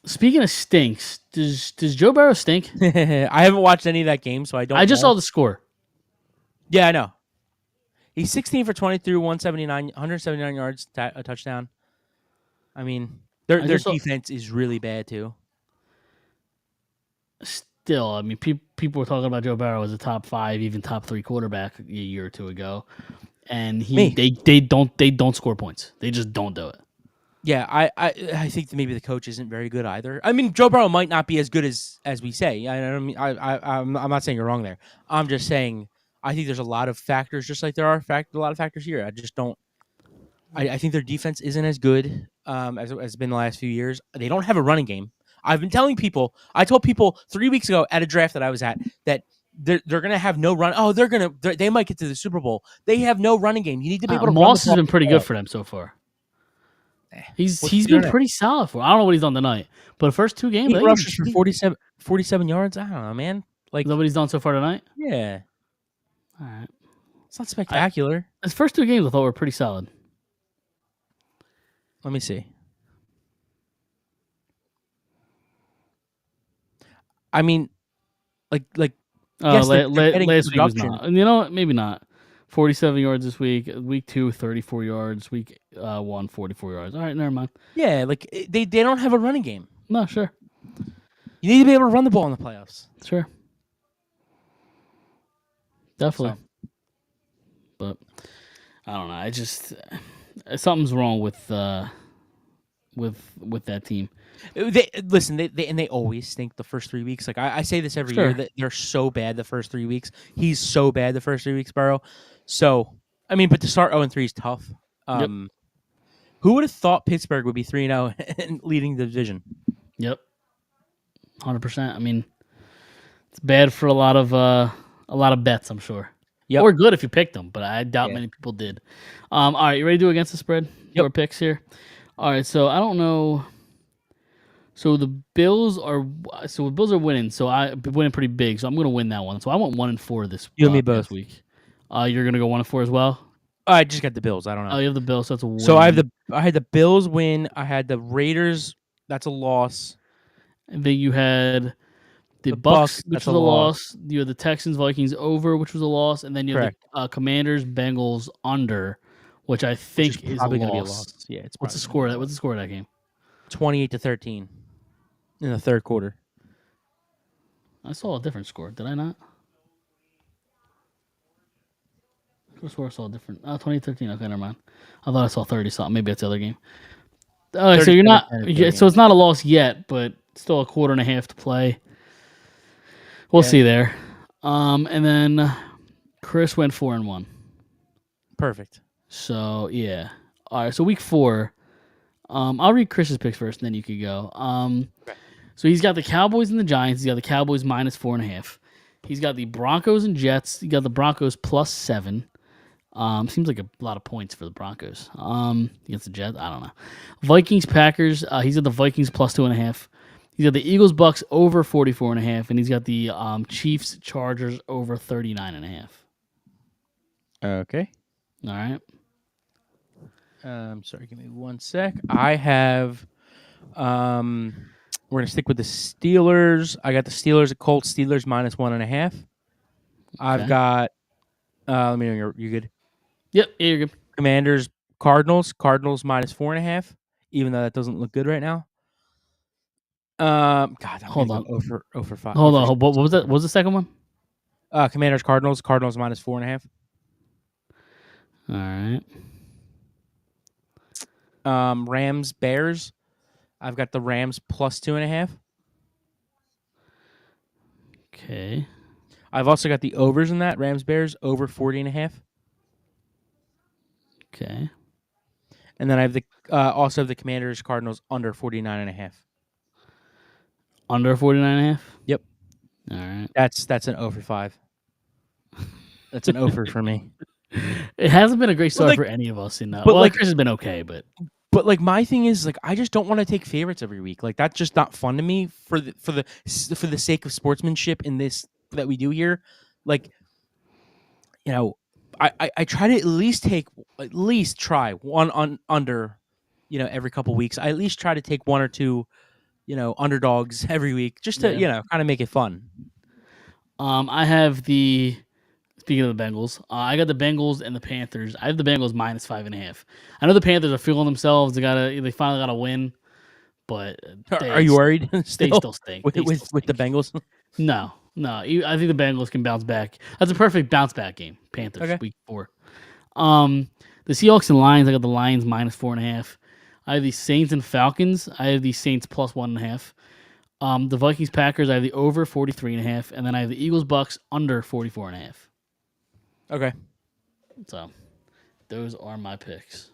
Speaker 2: Speaking of stinks, does Joe Burrow stink?
Speaker 3: I haven't watched any of that game, so I don't.
Speaker 2: I just
Speaker 3: know.
Speaker 2: saw the score.
Speaker 3: Yeah, I know. He's 16 for 23, 179 yards, a touchdown. I mean, their defense is really bad too.
Speaker 2: Still, I mean, people were talking about Joe Burrow as a top 5, even top 3 quarterback a year or two ago, and they don't score points. They just don't do it.
Speaker 3: Yeah, I think that maybe the coach isn't very good either. I mean, Joe Burrow might not be as good as we say. I'm not saying you're wrong there. I'm just saying I think there's a lot of factors, just like there are a lot of factors here. I just don't. I think their defense isn't as good as it's been the last few years. They don't have a running game. I've been telling people. I told people 3 weeks ago at a draft that I was at that they're gonna have no run. Oh, they might get to the Super Bowl. They have no running game. You need to be able to.
Speaker 2: Moss has been pretty good for them so far. He's been pretty solid for. I don't know what he's done tonight, but the first 2 games,
Speaker 3: 8 rushes for 47 yards. I don't know, man. Like
Speaker 2: nobody's done so far tonight.
Speaker 3: Yeah.
Speaker 2: All right.
Speaker 3: It's not spectacular.
Speaker 2: His first 2 games I thought were pretty solid.
Speaker 3: Let me see. I mean, like.
Speaker 2: Last week was not. You know what? Maybe not. 47 yards this week. Week 2, 34 yards. Week 1, 44 yards. All right, never mind.
Speaker 3: Yeah, like they don't have a running game.
Speaker 2: No, sure.
Speaker 3: You need to be able to run the ball in the playoffs.
Speaker 2: Sure. Definitely.
Speaker 3: So.
Speaker 2: But I don't know. I just something's wrong with that team.
Speaker 3: They always stink the first 3 weeks. Like I say this every year that they're so bad the first 3 weeks. He's so bad the first 3 weeks, Burrow. So I mean, but to start 0-3 is tough.
Speaker 2: Yep.
Speaker 3: Who would have thought Pittsburgh would be 3-0 and leading the division?
Speaker 2: Yep. 100%. I mean, it's bad for a lot of bets, I'm sure.
Speaker 3: Yep.
Speaker 2: Or good if you picked them, but I doubt many people did. All right, you ready to do against the spread? Your picks here. All right, so I don't know. So the Bills are winning. So I'm winning pretty big. So I'm going to win that one. So I went 1-4 this.
Speaker 3: You and me both.
Speaker 2: Week. You're going to go 1-4 as well.
Speaker 3: I just got the Bills. I don't know.
Speaker 2: Oh, you have the Bills. So that's a win.
Speaker 3: So I had the Bills win. I had the Raiders. That's a loss.
Speaker 2: And then you had the Bucks, which was a loss. You had the Texans Vikings over, which was a loss, and then you had the Commanders Bengals under, which I think is
Speaker 3: probably
Speaker 2: going
Speaker 3: to be a loss. Yeah, it's
Speaker 2: what's the score? What's the score of that game?
Speaker 3: 28-13 in the third quarter.
Speaker 2: I saw a different score. Did I not? I saw a different. 2013. Okay, never mind. I thought I saw 30 something. Maybe that's the other game. So you're not. So it's not a loss yet, but still a quarter and a half to play. We'll see there. And then Chris went 4-1.
Speaker 3: Perfect.
Speaker 2: So yeah. All right. So week 4. I'll read Chris's picks first, and then you could go.
Speaker 3: Okay.
Speaker 2: So he's got the Cowboys and the Giants. He's got the Cowboys -4.5. He's got the Broncos and Jets. He got the Broncos +7. Seems like a lot of points for the Broncos. Against the Jets, I don't know. Vikings Packers. He's got the Vikings +2.5. He's got the Eagles Bucks over 44.5, and he's got the Chiefs Chargers over 39.5.
Speaker 3: Okay.
Speaker 2: All right.
Speaker 3: Sorry, give me 1 sec. I have. We're gonna stick with the Steelers. I got the Steelers at Colts. Steelers -1.5. I've got. Let me know. You good?
Speaker 2: Yep. Yeah, you're good.
Speaker 3: Commanders Cardinals minus 4.5, even though that doesn't look good right now. God, I'm
Speaker 2: Hold
Speaker 3: gonna
Speaker 2: on.
Speaker 3: go over 5.
Speaker 2: Hold on. What was that? What was the second one?
Speaker 3: Commanders Cardinals minus 4.5.
Speaker 2: All right.
Speaker 3: Rams Bears. I've got the Rams plus 2.5.
Speaker 2: Okay.
Speaker 3: I've also got the overs in that Rams Bears over 40.5.
Speaker 2: Okay.
Speaker 3: And then I have the also have the Commanders Cardinals under 49.5.
Speaker 2: Under 49.5?
Speaker 3: Yep.
Speaker 2: All right.
Speaker 3: That's an over 5. That's an over for me.
Speaker 2: It hasn't been a great start
Speaker 3: like-
Speaker 2: for any of us.
Speaker 3: but
Speaker 2: Well,
Speaker 3: like-
Speaker 2: Chris has been okay, but
Speaker 3: But like my thing is like I just don't want to take favorites every week. Like that's just not fun to me for the sake of sportsmanship in this that we do here. Like, you know, I try to at least try one on under, every couple weeks. I at least try to take one or two, underdogs every week just to
Speaker 2: Yeah.
Speaker 3: kind of make it fun.
Speaker 2: I have the. Speaking of the Bengals, I got the Bengals and the Panthers. I have the Bengals minus 5.5. I know the Panthers are feeling themselves. They finally got a win, but
Speaker 3: Are you worried?
Speaker 2: They still stink.
Speaker 3: with
Speaker 2: They
Speaker 3: with,
Speaker 2: still
Speaker 3: with the
Speaker 2: stink.
Speaker 3: Bengals?
Speaker 2: No. I think the Bengals can bounce back. That's a perfect bounce back game. Panthers
Speaker 3: Okay.
Speaker 2: week 4. The Seahawks and Lions. I got the Lions minus 4.5. I have the Saints and Falcons. I have the Saints plus 1.5. The Vikings Packers. I have the over 43.5, and then I have the Eagles Bucks under 44.5.
Speaker 3: Okay.
Speaker 2: So, those are my picks.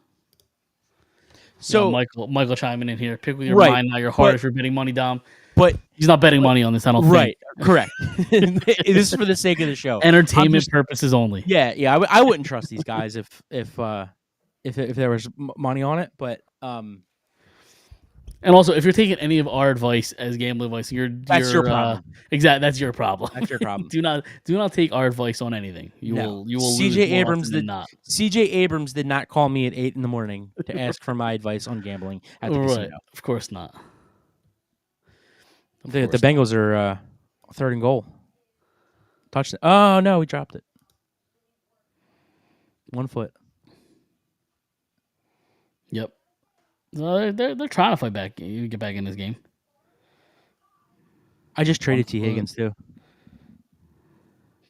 Speaker 3: So
Speaker 2: Michael chiming in here. Pick with your
Speaker 3: Right,
Speaker 2: mind, not your heart.
Speaker 3: but-
Speaker 2: If you're betting money, Dom.
Speaker 3: but
Speaker 2: He's not betting money on this. I don't
Speaker 3: right,
Speaker 2: think.
Speaker 3: correct. This is for the sake of the show.
Speaker 2: Entertainment
Speaker 3: just-
Speaker 2: purposes only.
Speaker 3: Yeah. I wouldn't trust these guys if there was money on it, but
Speaker 2: And also, if you're taking any of our advice as gambling advice,
Speaker 3: that's your problem.
Speaker 2: Exactly, that's your problem.
Speaker 3: That's your problem.
Speaker 2: do not take our advice on anything. You will lose
Speaker 3: CJ
Speaker 2: more
Speaker 3: Abrams
Speaker 2: often than
Speaker 3: did
Speaker 2: not.
Speaker 3: CJ Abrams did not call me at 8 a.m. to ask for my advice on gambling at the casino.
Speaker 2: Of course not. Of
Speaker 3: The
Speaker 2: course
Speaker 3: Bengals are 3rd and goal. Touchdown. Oh no, we dropped it. 1 foot.
Speaker 2: Yep. So they're trying to fight back. You get back in this game.
Speaker 3: I just traded
Speaker 2: 1
Speaker 3: T
Speaker 2: foot.
Speaker 3: Higgins too.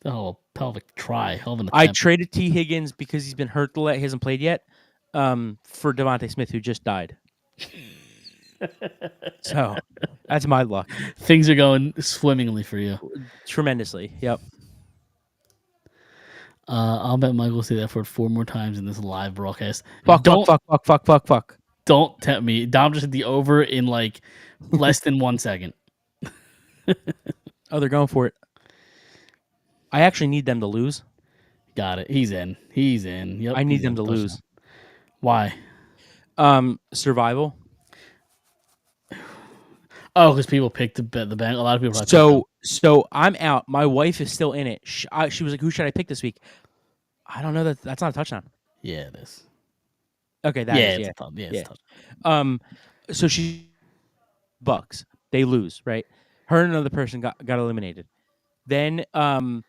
Speaker 2: The whole pelvic try. Hell of an
Speaker 3: I
Speaker 2: attempt.
Speaker 3: traded T Higgins because he's been hurt. He hasn't played yet. For Devontae Smith, who just died. So that's my luck.
Speaker 2: Things are going swimmingly for you.
Speaker 3: Tremendously. Yep.
Speaker 2: I'll bet Michael will say that for 4 more times in this live broadcast.
Speaker 3: Fuck.
Speaker 2: Don't tempt me. Dom just hit the over in like less than 1 second.
Speaker 3: Oh, they're going for it. I actually need them to lose.
Speaker 2: Got it. He's in. Yep.
Speaker 3: I need
Speaker 2: he's
Speaker 3: them
Speaker 2: in.
Speaker 3: to
Speaker 2: Touchdown.
Speaker 3: lose.
Speaker 2: Why?
Speaker 3: Survival.
Speaker 2: Oh, because people picked the bank. A lot of people. probably picked them.
Speaker 3: So I'm out. My wife is still in it. She was like, "Who should I pick this week?" I don't know. That's not a touchdown.
Speaker 2: Yeah, it is.
Speaker 3: Okay, that
Speaker 2: Yeah,
Speaker 3: is,
Speaker 2: it's
Speaker 3: yeah.
Speaker 2: a touchdown. Yeah,
Speaker 3: Yeah.
Speaker 2: it's a touchdown.
Speaker 3: So she Bucks. They lose, right? Her and another person got eliminated. Then who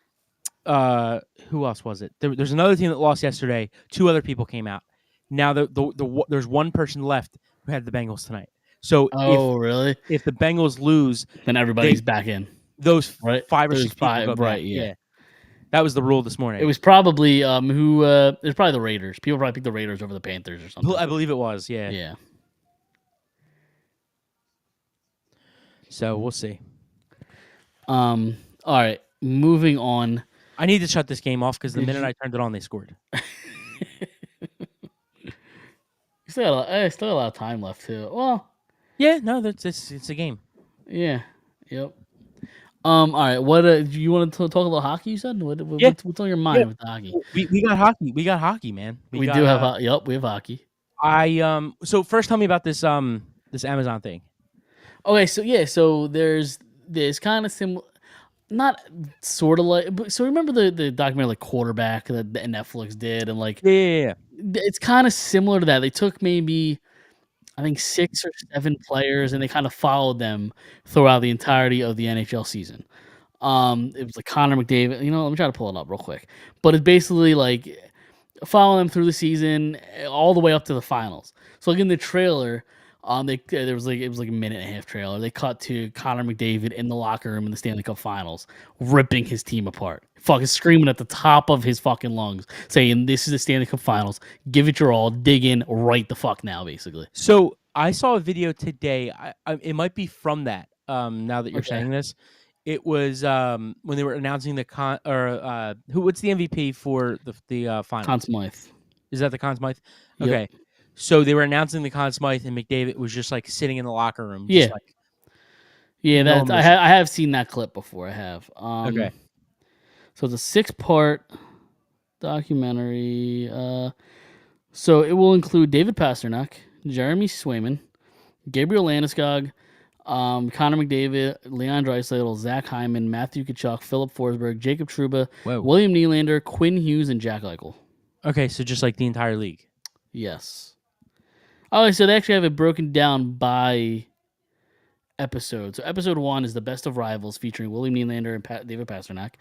Speaker 3: else was it? There's another team that lost yesterday. 2 other people came out. Now there's one person left who had the Bengals tonight. So
Speaker 2: Really?
Speaker 3: if the Bengals lose,
Speaker 2: Then everybody's back in.
Speaker 3: those
Speaker 2: Right?
Speaker 3: 5 or
Speaker 2: Those
Speaker 3: 6 people
Speaker 2: five,
Speaker 3: go
Speaker 2: right,
Speaker 3: back.
Speaker 2: yeah.
Speaker 3: That was the rule this morning.
Speaker 2: It was probably who? It was probably the Raiders. People probably picked the Raiders over the Panthers or something.
Speaker 3: I believe it was. Yeah.
Speaker 2: Yeah.
Speaker 3: So we'll see.
Speaker 2: All right. Moving on.
Speaker 3: I need to shut this game off because the
Speaker 2: Did
Speaker 3: minute
Speaker 2: you-
Speaker 3: I turned it on, they scored.
Speaker 2: You still got a lot of time left too. Well,
Speaker 3: Yeah, no, it's a game.
Speaker 2: yeah. Yep. All right. What do you want to talk a little hockey? You said
Speaker 3: Yeah.
Speaker 2: what's on your mind
Speaker 3: Yeah.
Speaker 2: with the hockey?
Speaker 3: We got hockey. We got hockey, man.
Speaker 2: We
Speaker 3: got,
Speaker 2: do have. Yep, we have hockey.
Speaker 3: So first, tell me about this this Amazon thing.
Speaker 2: Okay, so there's kind of similar, not sort of like. So remember the documentary like Quarterback that Netflix did, and like
Speaker 3: Yeah.
Speaker 2: it's kind of similar to that. They took maybe I think 6 or 7 players, and they kind of followed them throughout the entirety of the NHL season. It was like Connor McDavid. Let me try to pull it up real quick. But it's basically like following them through the season, all the way up to the finals. So like in the trailer, it was like a minute and a half trailer. They cut to Connor McDavid in the locker room in the Stanley Cup Finals, ripping his team apart, fucking screaming at the top of his fucking lungs, saying, "This is the Stanley Cup Finals. Give it your all. Dig in right the fuck now." Basically.
Speaker 3: So I saw a video today. It might be from that. Now that you're saying this, it was when they were announcing the what's the MVP for the finals?
Speaker 2: Conn Smythe.
Speaker 3: Is that the Conn Smythe?
Speaker 2: Yep.
Speaker 3: Okay. So they were announcing the Conn Smythe, and McDavid was just like sitting in the locker room.
Speaker 2: Yeah.
Speaker 3: Just like,
Speaker 2: Yeah, I have seen that clip before. I have.
Speaker 3: Okay.
Speaker 2: So it's a 6-part documentary. So it will include David Pasternak, Jeremy Swayman, Gabriel Landeskog, Connor McDavid, Leon Draisaitl, Zach Hyman, Matthew Tkachuk, Philip Forsberg, Jacob Trouba, William Nylander, Quinn Hughes, and Jack Eichel.
Speaker 3: Okay, so just like the entire league.
Speaker 2: Yes. Oh, so they actually have it broken down by episode. So episode 1 is the best of rivals featuring William Nylander and David Pasternak.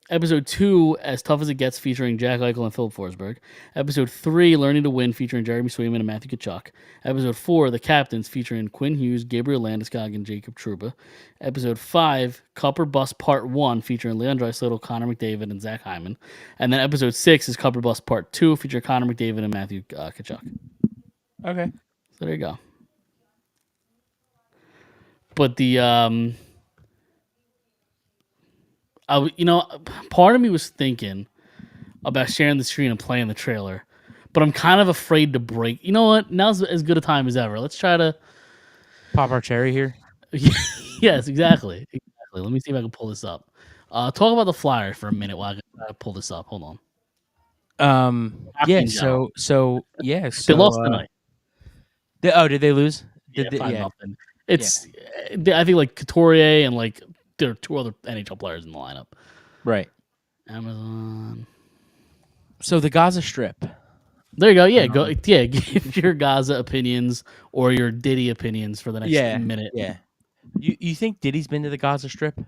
Speaker 2: Episode 2, As Tough as It Gets, featuring Jack Eichel and Philip Forsberg. Episode 3, Learning to Win, featuring Jeremy Swayman and Matthew Tkachuk. Episode 4, The Captains, featuring Quinn Hughes, Gabriel Landeskog, and Jacob Trouba. Episode 5, Cup or Bust Part 1, featuring Leon Draisaitl, Connor McDavid, and Zach Hyman. And then episode 6 is Cup or Bust Part 2, featuring Connor McDavid and Matthew Tkachuk.
Speaker 3: Okay.
Speaker 2: So there you go. But the part of me was thinking about sharing the screen and playing the trailer, but I'm kind of afraid to break. You know what? Now's as good a time as ever. Let's try to
Speaker 3: pop our cherry here.
Speaker 2: Yes, exactly. Let me see if I can pull this up. Talk about the Flyers for a minute while I pull this up. Hold on.
Speaker 3: Yeah. So
Speaker 2: they lost tonight.
Speaker 3: Did they lose?
Speaker 2: Did 5-0. It's I think like Couturier and like there are 2 other NHL players in the lineup.
Speaker 3: Right.
Speaker 2: Amazon.
Speaker 3: So the Gaza Strip.
Speaker 2: There you go. Yeah, give your Gaza opinions or your Diddy opinions for the next minute.
Speaker 3: Yeah. You think Diddy's been to the Gaza Strip?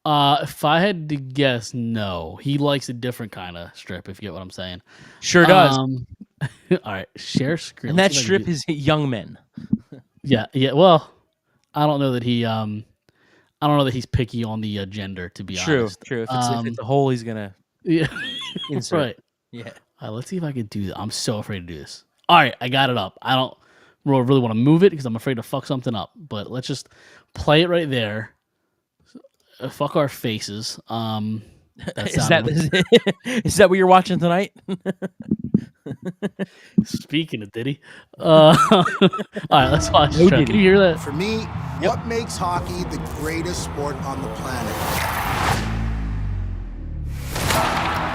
Speaker 2: If I had to guess, no. He likes a different kind of strip, if you get what I'm saying.
Speaker 3: Sure does.
Speaker 2: All right, share screen.
Speaker 3: And that strip is young men.
Speaker 2: Yeah. Well, I don't know that he's picky on the gender, to be honest.
Speaker 3: True. If it's a hole, he's gonna insert.
Speaker 2: Right.
Speaker 3: Yeah.
Speaker 2: All right, let's see if I can do that. I'm so afraid to do this. All right, I got it up. I don't really want to move it because I'm afraid to fuck something up. But let's just play it right there. Fuck our faces.
Speaker 3: Is that what you're watching tonight?
Speaker 2: Speaking of Diddy. All right, let's watch. Can you hear that?
Speaker 4: For me, what makes hockey the greatest sport on the planet?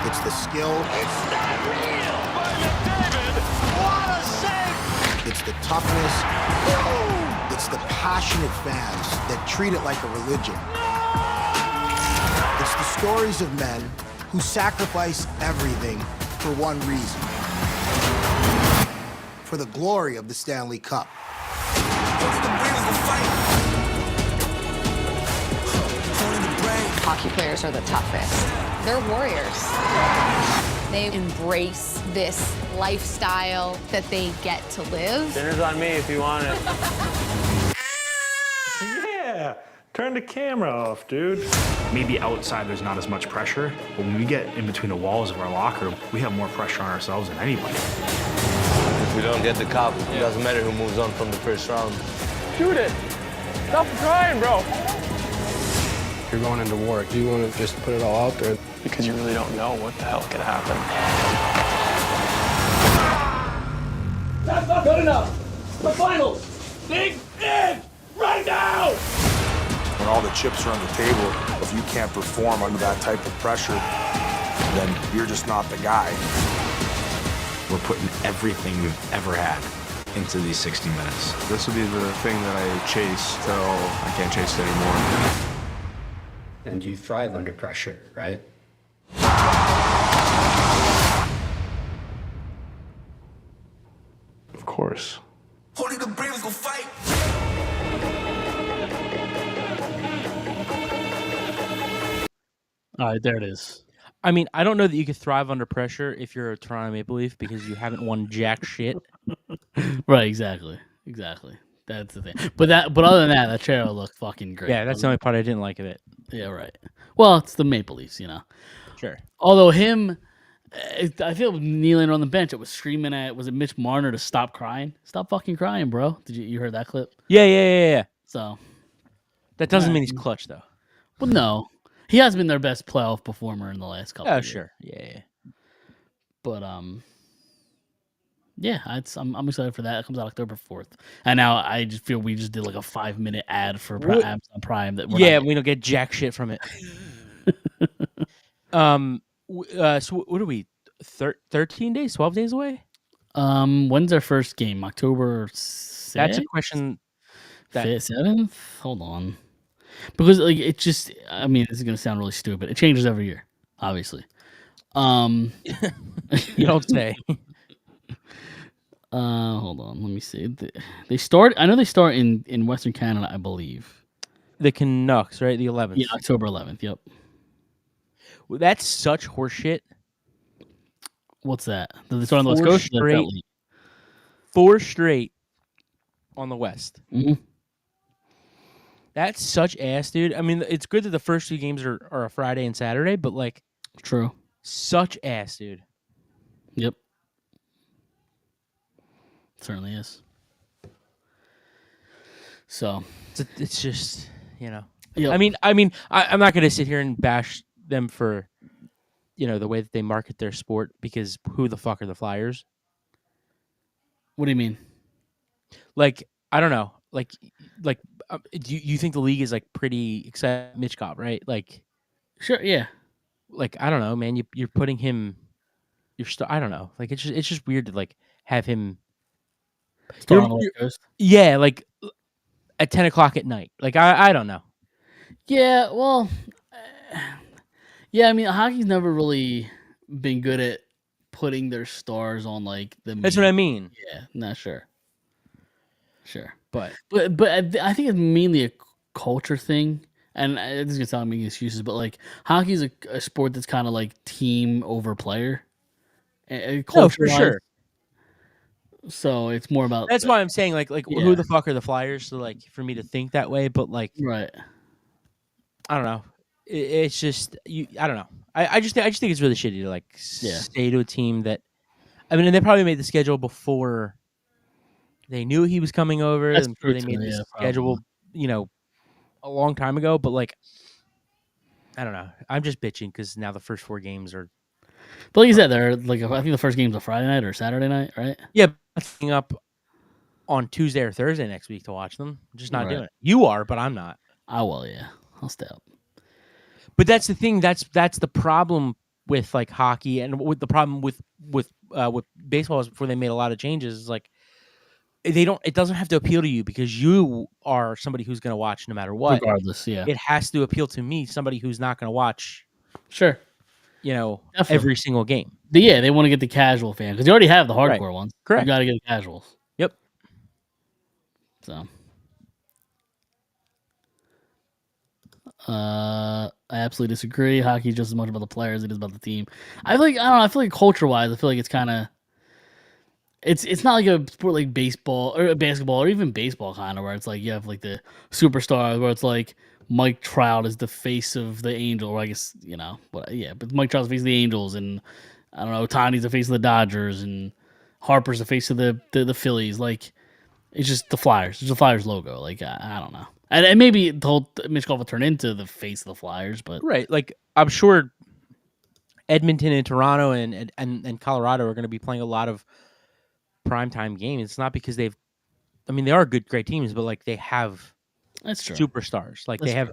Speaker 4: It's the skill.
Speaker 1: It's not real, but McDavid, what a save!
Speaker 4: It's the toughness. It's the passionate fans that treat it like a religion. It's the stories of men who sacrifice everything for one reason. For the glory of the Stanley Cup.
Speaker 5: Hockey players are the toughest. They're warriors. They embrace this lifestyle that they get to live.
Speaker 6: Dinner's on me if you want it.
Speaker 7: Yeah, turn the camera off, dude.
Speaker 8: Maybe outside there's not as much pressure, but when we get in between the walls of our locker room, we have more pressure on ourselves than anybody.
Speaker 6: If we don't get the cup, it doesn't matter who moves on from the first round.
Speaker 9: Shoot it! Stop trying, bro!
Speaker 10: You're going into war. Do you want to just put it all out there?
Speaker 9: Because you really don't know what the hell could happen.
Speaker 11: That's not good enough! The finals! Dig in! Right now!
Speaker 12: When all the chips are on the table, if you can't perform under that type of pressure, then you're just not the guy.
Speaker 8: We're putting everything we've ever had into these 60 minutes.
Speaker 13: This will be the thing that I chase till I can't chase it anymore.
Speaker 14: And you thrive under pressure, right?
Speaker 13: Of course.
Speaker 1: Only the brave go fight.
Speaker 2: All right, there it is.
Speaker 3: I mean, I don't know that you could thrive under pressure if you're a Toronto Maple Leaf because you haven't won jack shit.
Speaker 2: Right, exactly. That's the thing. But other than that, that trailer looked fucking great.
Speaker 3: Yeah, that's the only part I didn't like of it.
Speaker 2: Yeah, right. Well, it's the Maple Leafs, you know.
Speaker 3: Sure.
Speaker 2: Although I feel kneeling on the bench, it was screaming at was it Mitch Marner to stop crying? Stop fucking crying, bro. Did you heard that clip?
Speaker 3: Yeah.
Speaker 2: So
Speaker 3: that doesn't mean he's clutch though.
Speaker 2: Well, no, he has been their best playoff performer in the last couple.
Speaker 3: Oh,
Speaker 2: years.
Speaker 3: sure. Yeah.
Speaker 2: But yeah, I'm excited for that. It comes out October 4th, and now I just feel we just did like a 5-minute ad for Amazon Prime that
Speaker 3: we don't get jack shit from it. So what are we? 13 days, 12 days away?
Speaker 2: When's their first game? October 6th?
Speaker 3: That's a question.
Speaker 2: 7th? Hold on. Because like it just I mean, this is gonna sound really stupid. It changes every year, obviously.
Speaker 3: You don't say.
Speaker 2: Hold on, let me see. They start I know they start in Western Canada, I believe.
Speaker 3: The Canucks, right? The 11th.
Speaker 2: Yeah, October 11th, yep.
Speaker 3: Well, that's such horseshit.
Speaker 2: What's that? Did they start on the West Coast?
Speaker 3: 4 straight on the West.
Speaker 2: Mm-hmm.
Speaker 3: That's such ass, dude. I mean, it's good that the first 2 games are a Friday and Saturday, but like,
Speaker 2: true.
Speaker 3: Such ass, dude.
Speaker 2: Yep. Certainly is. So
Speaker 3: it's just, you know.
Speaker 2: Yep.
Speaker 3: I mean, I'm not going to sit here and bash them for, you know, the way that they market their sport because who the fuck are the Flyers?
Speaker 2: What do you mean?
Speaker 3: Like, I don't know. Like, do you think the league is like pretty excited? Mitchkov, right? Like,
Speaker 2: sure, yeah.
Speaker 3: Like, I don't know, man. You're putting him. I don't know. Like, it's just weird to like have him.
Speaker 2: Start on the West Coast?
Speaker 3: Yeah, like at 10:00 at night. Like, I don't know.
Speaker 2: Yeah, well, yeah. I mean, hockey's never really been good at putting their stars on like the.
Speaker 3: That's what I mean.
Speaker 2: Yeah, not sure.
Speaker 3: But
Speaker 2: I think it's mainly a culture thing, and this is gonna sound like making excuses, but like hockey's a sport that's kind of like team over player.
Speaker 3: No, for sure.
Speaker 2: So it's more about.
Speaker 3: That's why I'm saying like who the fuck are the Flyers? So like for me to think that way, but like
Speaker 2: right.
Speaker 3: I don't know. It's just I don't know. I just think it's really shitty to like stay to a team that. I mean, and they probably made the schedule before. They knew he was coming over.
Speaker 2: That's
Speaker 3: and
Speaker 2: true
Speaker 3: they made
Speaker 2: too,
Speaker 3: the schedule, you know, a long time ago. But like, I don't know. I'm just bitching because now the first 4 games are.
Speaker 2: But like you said, they're like I think the first game's a Friday night or Saturday night, right?
Speaker 3: Yeah, I'm up on Tuesday or Thursday next week to watch them. I'm just not doing it. You are, but I'm not.
Speaker 2: I will. Yeah, I'll stay up.
Speaker 3: But that's the thing. That's the problem with like hockey, and with the problem with baseball is before they made a lot of changes. Is like. It doesn't have to appeal to you because you are somebody who's going to watch no matter what.
Speaker 2: Regardless, yeah.
Speaker 3: It has to appeal to me, somebody who's not going to watch.
Speaker 2: Sure.
Speaker 3: You know,
Speaker 2: Definitely.
Speaker 3: every single game.
Speaker 2: But yeah, they want to get the casual fan because you already have the hardcore ones.
Speaker 3: Correct.
Speaker 2: You got to get the casuals.
Speaker 3: Yep.
Speaker 2: So. I absolutely disagree. Hockey's just as much about the players as it is about the team. I don't know. I feel like culture-wise, I feel like it's kind of. It's not like a sport like baseball or basketball or even baseball kind of where it's like you have like the superstars where it's like Mike Trout is the face of the Angel, or I guess but Mike Trout's the face of the Angels, and I don't know, Tony's the face of the Dodgers, and Harper's the face of the Phillies. Like it's just the Flyers. It's the Flyers logo. Like I don't know, and maybe the whole Mitchkov will turn into the face of the Flyers, but
Speaker 3: right. Like I'm sure Edmonton and Toronto and Colorado are going to be playing a lot of primetime games. It's not because they are great teams, but like they have superstars. Like they have,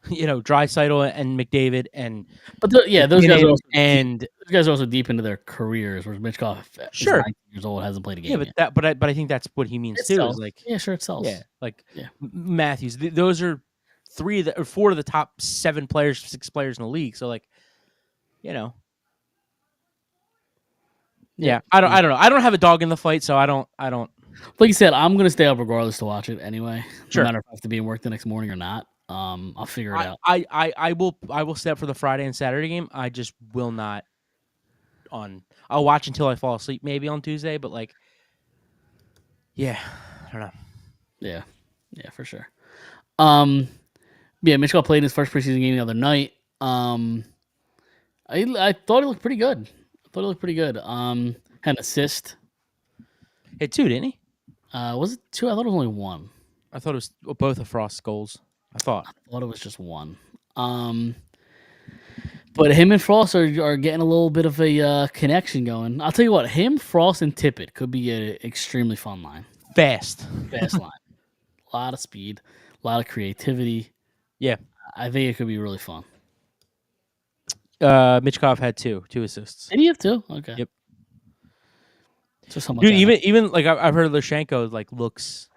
Speaker 3: Draisaitl and McDavid and.
Speaker 2: But those guys are also
Speaker 3: those
Speaker 2: guys are also deep into their careers. Whereas Mitchkov is 19 years old, hasn't played a game.
Speaker 3: Yeah, but I think that's what he means
Speaker 2: it
Speaker 3: too.
Speaker 2: Sells.
Speaker 3: Is like
Speaker 2: it sells.
Speaker 3: Yeah, like Matthews. Those are 4 of the top 6 players in the league. So like, Yeah, I don't know. I don't have a dog in the fight, so I don't.
Speaker 2: Like you said, I'm gonna stay up regardless to watch it anyway.
Speaker 3: Sure.
Speaker 2: No matter if I have to be in work the next morning or not. I'll figure it out.
Speaker 3: I will stay up for the Friday and Saturday game. I just will not I'll watch until I fall asleep maybe on Tuesday, but like yeah, I don't know.
Speaker 2: Yeah, for sure. Yeah, Mitchell played in his first preseason game the other night. I thought he looked pretty good. Had an assist.
Speaker 3: Hit 2, didn't he?
Speaker 2: Was it 2? I thought it was only 1.
Speaker 3: I thought it was both of Frost's goals. I thought
Speaker 2: it was just 1. But him and Frost are getting a little bit of a connection going. I'll tell you what, him, Frost, and Tippett could be an extremely fun line.
Speaker 3: Fast
Speaker 2: line. A lot of speed, a lot of creativity.
Speaker 3: Yeah.
Speaker 2: I think it could be really fun.
Speaker 3: Michkov had 2 assists.
Speaker 2: Did he have 2? Okay.
Speaker 3: Yep.
Speaker 2: Just how much
Speaker 3: Dude, even like I've heard Lushenko like looks.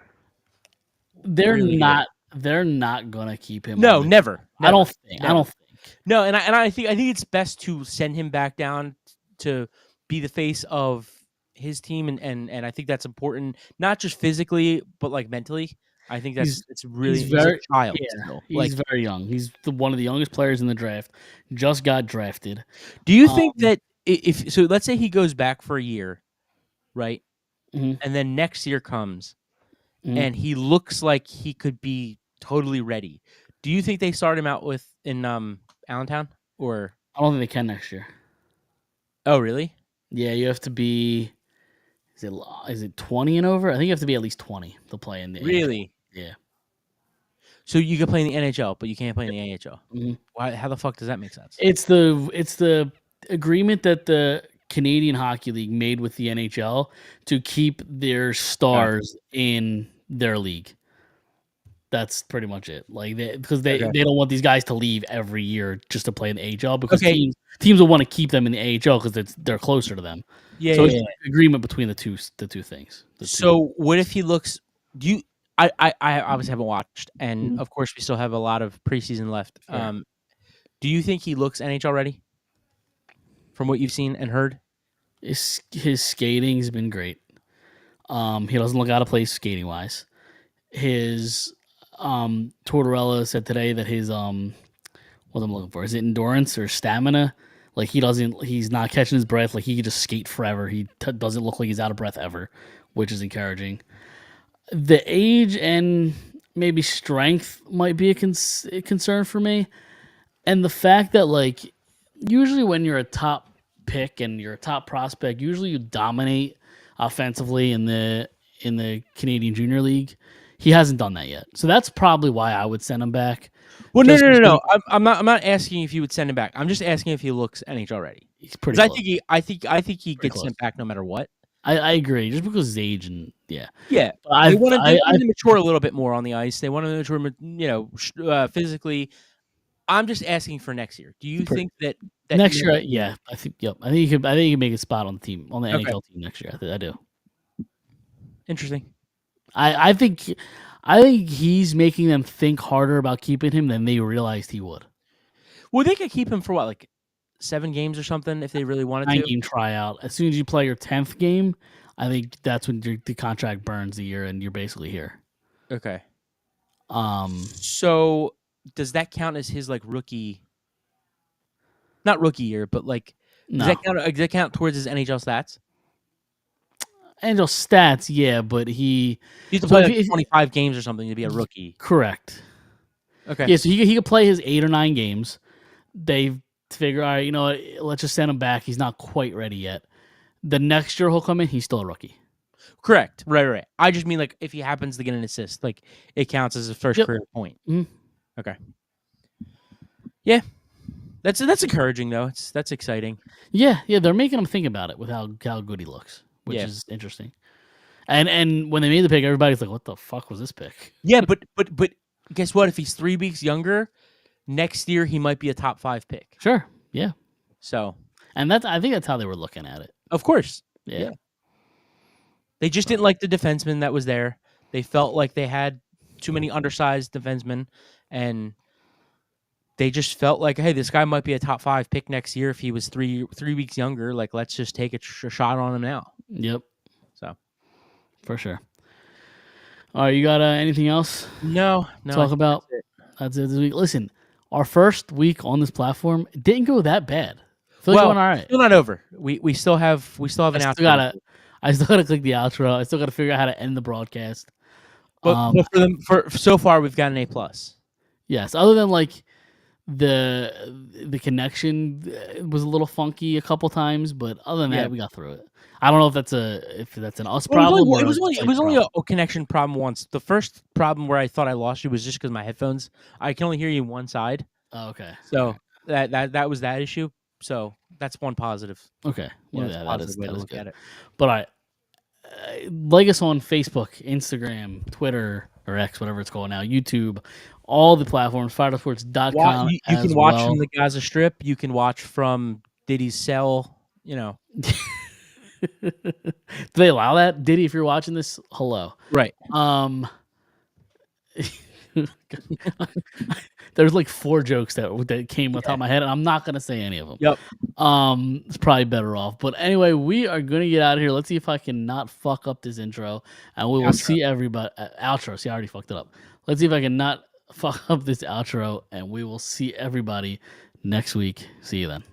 Speaker 2: They're
Speaker 3: really
Speaker 2: not. Good. They're not gonna keep him.
Speaker 3: No, never.
Speaker 2: I don't think.
Speaker 3: Never. I don't think. No, and I think it's best to send him back down to be the face of his team, and I think that's important, not just physically but like mentally. I think it's really
Speaker 2: he's a
Speaker 3: child.
Speaker 2: Yeah,
Speaker 3: still.
Speaker 2: He's very young. He's one of the youngest players in the draft. Just got drafted.
Speaker 3: Do you think that if so, let's say he goes back for a year, right, and then next year comes, and he looks like he could be totally ready? Do you think they start him out in Allentown, or
Speaker 2: I don't think they can next year.
Speaker 3: Oh, really?
Speaker 2: Yeah, you have to be. Is it 20 and over? I think you have to be at least 20 to play in the
Speaker 3: Really?
Speaker 2: NHL. Yeah.
Speaker 3: So you can play in the NHL, but you can't play in the AHL. Why? How the fuck does that make sense?
Speaker 2: It's the agreement that the Canadian Hockey League made with the NHL to keep their stars in their league. That's pretty much it. Like because they don't want these guys to leave every year just to play in the AHL because teams will want to keep them in the AHL because they're closer to them.
Speaker 3: Yeah.
Speaker 2: So it's an agreement between the two things.
Speaker 3: What if he looks? Do you? I obviously haven't watched, and of course we still have a lot of preseason left.
Speaker 2: Sure.
Speaker 3: Do you think he looks NHL ready? From what you've seen and heard,
Speaker 2: his skating's been great. He doesn't look out of place skating wise. His Tortorella said today that his what I'm looking for is it endurance or stamina. Like he's not catching his breath. Like he can just skate forever. He doesn't look like he's out of breath ever, which is encouraging. The age and maybe strength might be a concern for me, and the fact that like usually when you're a top pick and you're a top prospect, usually you dominate offensively in the Canadian Junior League. He hasn't done that yet, so that's probably why I would send him back.
Speaker 3: Well, no. I'm not asking if you would send him back. I'm just asking if he looks NHL ready.
Speaker 2: He's pretty.
Speaker 3: I think he gets sent back no matter what.
Speaker 2: I agree, just because his age and yeah.
Speaker 3: They want to mature a little bit more on the ice. They want to mature, physically. I'm just asking for next year. Do you think that
Speaker 2: next year? Yeah, I think. Yep, I think he could make a spot on the team on the NHL team next year. I do.
Speaker 3: Interesting.
Speaker 2: I think he's making them think harder about keeping him than they realized he would.
Speaker 3: Well, they could keep him for what, like 7 games or something, if they really wanted
Speaker 2: 9-game tryout. As soon as you play your 10th game, I think that's when the contract burns the year, and you're basically here.
Speaker 3: Okay. So does that count as his like rookie? Not rookie year, but like does that count towards his NHL stats?
Speaker 2: NHL stats, yeah, but he
Speaker 3: needs to play like 25 games or something to be a rookie.
Speaker 2: Correct.
Speaker 3: Okay.
Speaker 2: Yeah, so he could play his 8 or 9 games. They figure, all right, you know what, let's just send him back. He's not quite ready yet. The next year he'll come in, he's still a rookie.
Speaker 3: Correct. Right. I just mean like if he happens to get an assist, like it counts as his first career point.
Speaker 2: Mm-hmm.
Speaker 3: Okay. Yeah. That's encouraging though. That's exciting.
Speaker 2: Yeah, they're making him think about it with how good he looks, which is interesting. And when they made the pick, everybody's like, "What the fuck was this pick?"
Speaker 3: Yeah, but guess what? If he's 3 weeks younger, next year he might be a top 5 pick.
Speaker 2: Sure. Yeah.
Speaker 3: So,
Speaker 2: and I think that's how they were looking at it.
Speaker 3: Of course.
Speaker 2: Yeah.
Speaker 3: They just didn't like the defenseman that was there. They felt like they had too many undersized defensemen, and they just felt like, hey, this guy might be a top 5 pick next year if he was 3 weeks younger. Like, let's just take a shot on him now.
Speaker 2: Yep.
Speaker 3: So,
Speaker 2: for sure. All right, you got anything else?
Speaker 3: No.
Speaker 2: Talk about. That's it this week. Listen, our first week on this platform didn't go that bad. I feel like it went all right.
Speaker 3: Still not over. We still have an outro.
Speaker 2: I still gotta click the outro. I still gotta figure out how to end the broadcast.
Speaker 3: But for so far we've got an A+.
Speaker 2: Yes, other than like the connection was a little funky a couple times, but other than that, we got through it. I don't know if that's an us problem.
Speaker 3: It was only a connection problem once. The first problem where I thought I lost you was just because my headphones. I can only hear you on one side.
Speaker 2: Oh, okay.
Speaker 3: So that was that issue. So that's one positive.
Speaker 2: Okay. Well,
Speaker 3: yeah,
Speaker 2: that is
Speaker 3: look
Speaker 2: good.
Speaker 3: at it.
Speaker 2: But all right. Like us on Facebook, Instagram, Twitter, or X, whatever it's called now, YouTube, all the platforms, firedupsports.com.
Speaker 3: You can watch from the Gaza Strip. You can watch from Diddy's cell. Do
Speaker 2: they allow that? Diddy, if you're watching this, hello.
Speaker 3: Right.
Speaker 2: There's like 4 jokes that came on top of my head, and I'm not gonna say any of them.
Speaker 3: Yep.
Speaker 2: It's probably better off. But anyway, we are gonna get out of here. Let's see if I can not fuck up this intro, and we will see everybody. Outro. See, I already fucked it up. Let's see if I can not fuck up this outro, and we will see everybody next week. See you then.